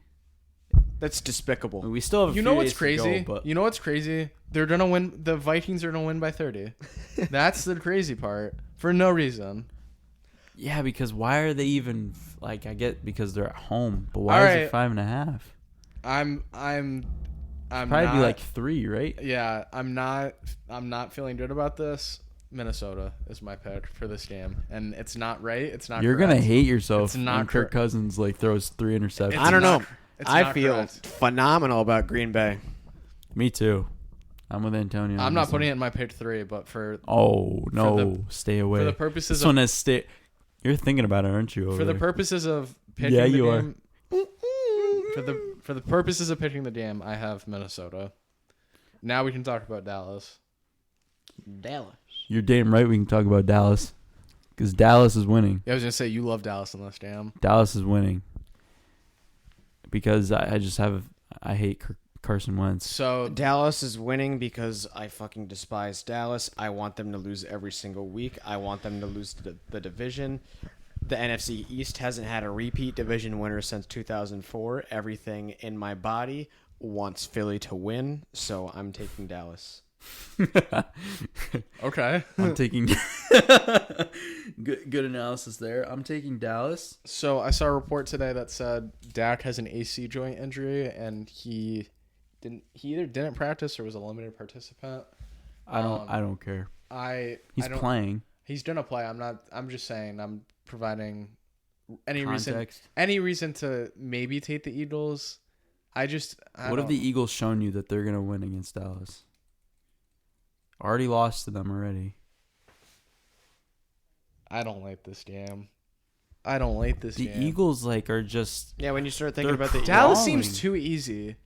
That's despicable. We still have. You A know few what's days crazy? To go, but You know what's crazy? They're gonna win. The Vikings are gonna win by 30. That's the crazy part. For no reason. yeah, because why are they even like? I get because they're at home, but why is it 5.5? I'm Probably not, be like 3, right? Yeah, I'm not feeling good about this. Minnesota is my pick for this game, and it's not right. It's not. You're correct. gonna hate yourself It's not when Kirk Cousins like throws 3 interceptions. I don't know. It's I not feel correct. phenomenal about Green Bay. Me too. I'm with Antonio. I'm not putting it in my pick 3, but for Oh no! Stay away. for the purposes this of one has stay. You're thinking about it, aren't you? for the purposes of pitching Yeah, the you game, for the purposes of pitching the game, I have Minnesota. Now we can talk about Dallas. You're damn right. We can talk about Dallas because Dallas is winning. Yeah, I was gonna say you love Dallas in this jam. Dallas is winning because I hate Carson Wentz. So Dallas is winning because I fucking despise Dallas. I want them to lose every single week. I want them to lose the division. The NFC East hasn't had a repeat division winner since 2004. Everything in my body wants Philly to win, so I'm taking Dallas. okay. I'm taking good analysis there. I'm taking Dallas. So I saw a report today that said Dak has an AC joint injury and he either didn't practice or was a limited participant. I don't care. He's playing. He's gonna play. I'm just saying. I'm providing any Context. reason to maybe take the Eagles. What have the Eagles shown you that they're gonna win against Dallas? Already lost to them already. I don't like this game. The Eagles are just When you start thinking about the Dallas crawling. seems too easy.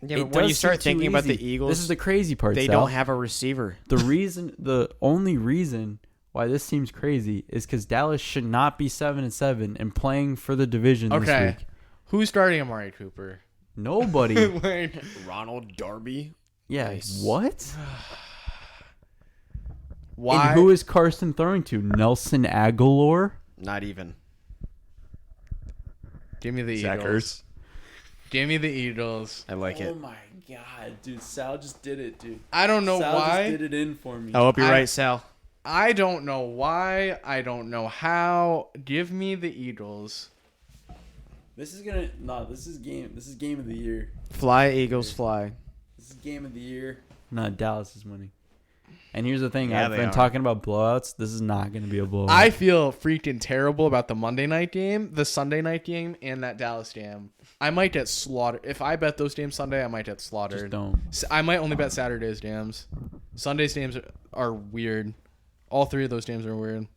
Yeah, but when you start thinking about the Eagles, this is the crazy part. they Sal. don't have a receiver. The only reason why this seems crazy is because Dallas should not be 7-7 and playing for the division this week. Who's starting Amari Cooper? Nobody. Ronald Darby. Yeah. Nice. What? Why? And who is Carson throwing to? Nelson Aguilar? Not even. Give me the Zach Eagles. Ertz. Give me the Eagles. I like it. Oh my god, dude! Sal just did it, dude. I don't know Sal why. just did it in for me. I hope you're right, Sal. I don't know why. I don't know how. Give me the Eagles. This is game of the year. Fly, Eagles, fly. This is game of the year. No, Dallas is winning. And here's the thing. Yeah, I've they been are. talking about blowouts. This is not going to be a blowout. I feel freaking terrible about the Monday night game, the Sunday night game, and that Dallas game. I might get slaughtered. If I bet those games Sunday, I might get slaughtered. Just don't. I might only bet Saturday's games. Sunday's games are weird. All 3 of those games are weird.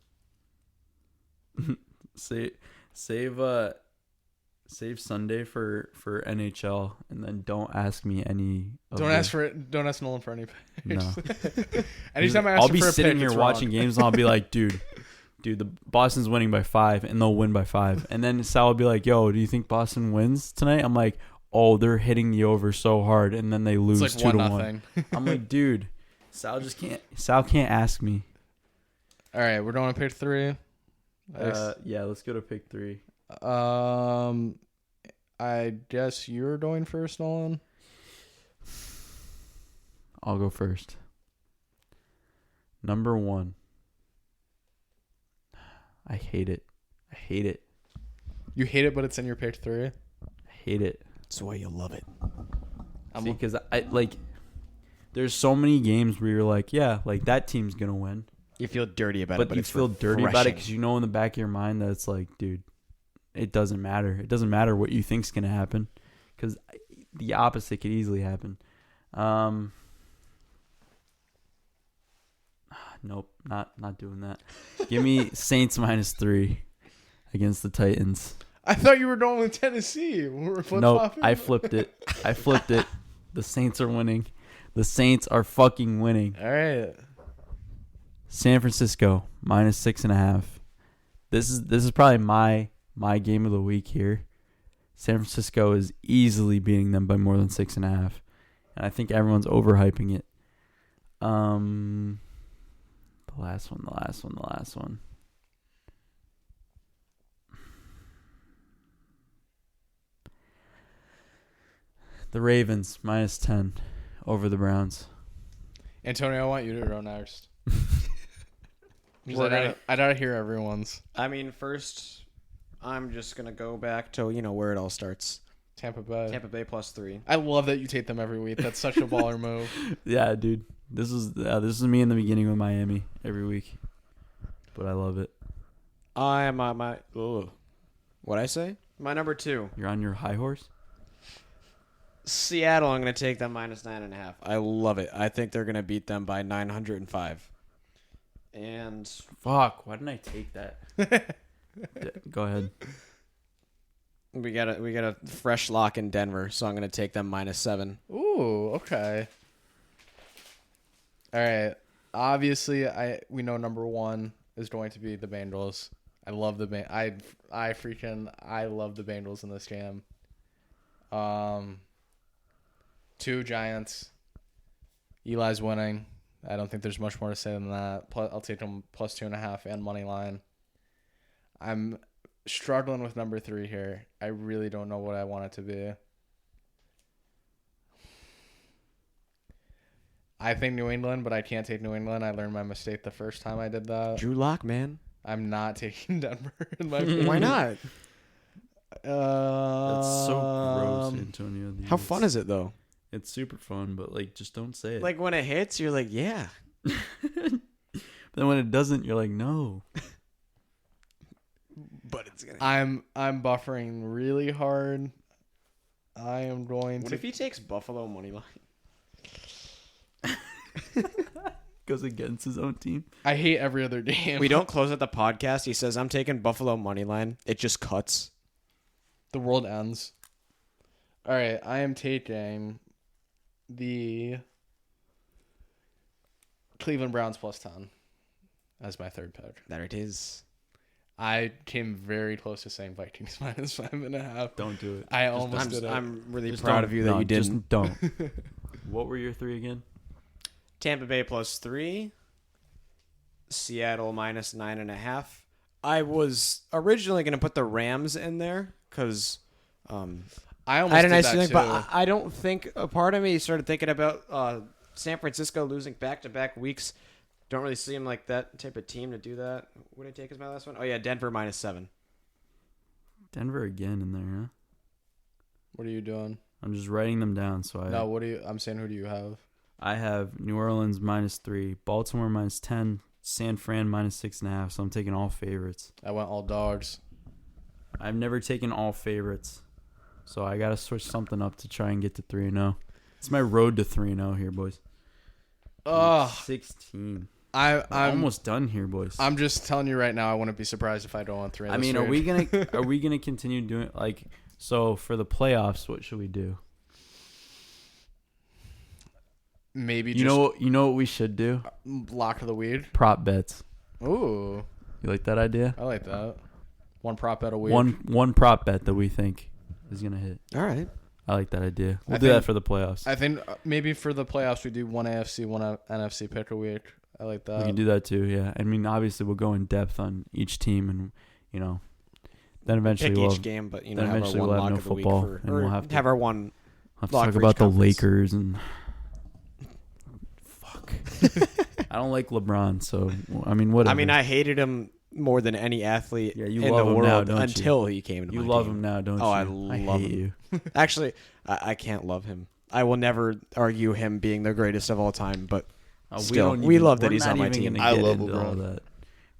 Save Sunday for NHL, and then don't ask me any. Don't ask Nolan for any picks. No. Anytime I ask I'll him be for a sitting pick, here it's watching wrong. games, and I'll be like, dude, the Boston's winning by 5, and they'll win by 5. And then Sal will be like, yo, do you think Boston wins tonight? I'm like, oh, they're hitting the over so hard, and then they lose It's like 2-1. I'm like, dude, Sal can't ask me. All right, we're going to pick 3. Yeah, let's go to pick 3. I guess you're going first, Nolan. I'll go first. Number 1. I hate it. You hate it, but it's in your pick 3. I hate it. That's why you love it. See, because there's so many games where you're like, yeah, like that team's gonna win, You feel dirty about it, but you it's feel dirty about it refreshing. because you know in the back of your mind that it's like, dude, it doesn't matter. It doesn't matter what you think's gonna happen, because the opposite could easily happen. Nope, not doing that. Give me Saints -3 against the Titans. I thought you were going with Tennessee. We're Nope, I flipped it. The Saints are winning The Saints are fucking winning. All right. San Francisco -6.5. This is probably my game of the week here. San Francisco is easily beating them by more than 6.5, and I think everyone's overhyping it. The last one. The Ravens -10 over the Browns. Antonio, I want you to go next. I gotta hear everyone's. I mean, first, I'm just gonna go back to where it all starts. Tampa Bay +3. I love that you take them every week. That's such a baller move. Yeah, dude. This is me in the beginning with Miami every week, but I love it. I am on my. What'd I say? My number 2. You're on your high horse. Seattle. I'm gonna take them -9.5. I love it. I think they're gonna beat them by 905. And fuck, why didn't I take that? Go ahead. We got a fresh lock in Denver, so I'm gonna take them -7. Ooh, okay. All right. Obviously, we know number 1 is going to be the Bengals. I love the I love the Bengals in this game. 2 Giants. Eli's winning. I don't think there's much more to say than that. I'll take them +2.5 and money line. I'm struggling with number 3 here. I really don't know what I want it to be. I think New England, but I can't take New England. I learned my mistake the first time I did that. Drew Lock, man. I'm not taking Denver in my Why not? That's so gross, Antonio. How fun is it though? It's super fun, but just don't say it. Like when it hits, you're like, yeah. But then when it doesn't, you're like, no. But it's gonna. I'm buffering really hard. I am going What if he takes Buffalo money line? Goes against his own team. I hate every other game. We don't close out the podcast. He says, I'm taking Buffalo money line. It just cuts. The world ends. All right, I am taking the Cleveland Browns +10 as my third pick. There it is. I came very close to saying Vikings -5.5. Don't do it. I almost did it. I'm really proud of you that you didn't. Just don't. What were your 3 again? Tampa Bay +3. Seattle -9.5. I was originally going to put the Rams in there because I almost had a did nice that feeling, too. but I don't think a part of me started thinking about San Francisco losing back-to-back weeks. Don't really seem like that type of team to do that. What did I take as my last one? Oh yeah, Denver -7. Denver again in there, huh? What are you doing? I'm just writing them down. No, what do you? I'm saying, who do you have? I have New Orleans -3, Baltimore -10, San Fran -6.5. So I'm taking all favorites. I went all dogs. I've never taken all favorites, so I gotta switch something up to try and get to 3-0. It's my road to 3-0 here, boys. 16. I'm almost done here, boys. I'm just telling you right now. I wouldn't be surprised if I don't want 3. I mean, are we gonna continue doing so for the playoffs? What should we do? Maybe you know what we should do? Lock of the weed. Prop bets. Ooh, you like that idea? I like that. One prop bet a week. One prop bet that we think is gonna hit. All right. I like that idea. We'll do that for the playoffs. I think maybe for the playoffs we do one AFC, one NFC pick a week. I like that. We can do that too. Yeah. I mean, obviously we'll go in depth on each team, and then eventually pick we'll each game, but then eventually we'll have no football, and we'll have to have our one. We'll have to talk about the Lakers and. I don't like LeBron, so I mean, whatever. I mean, I hated him more than any athlete in the world until he came to my team. You love him now, don't you? Oh, I love him. You. Actually, I can't love him. I will never argue him being the greatest of all time, but still, we love that he's on my team. I love LeBron.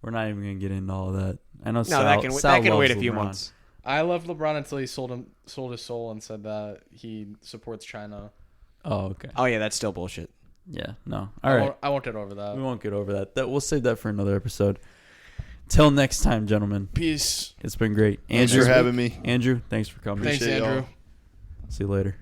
We're not even going to get into all that. I know that can wait a few months. I loved LeBron until he sold his soul and said that he supports China. Oh, okay. Oh, yeah, that's still bullshit. Yeah, no. All right. I won't get over that. We won't get over that. We'll save that for another episode. Till next time, gentlemen. Peace. It's been great. Thanks for having me. Andrew, thanks for coming. Thanks, Andrew. See you later.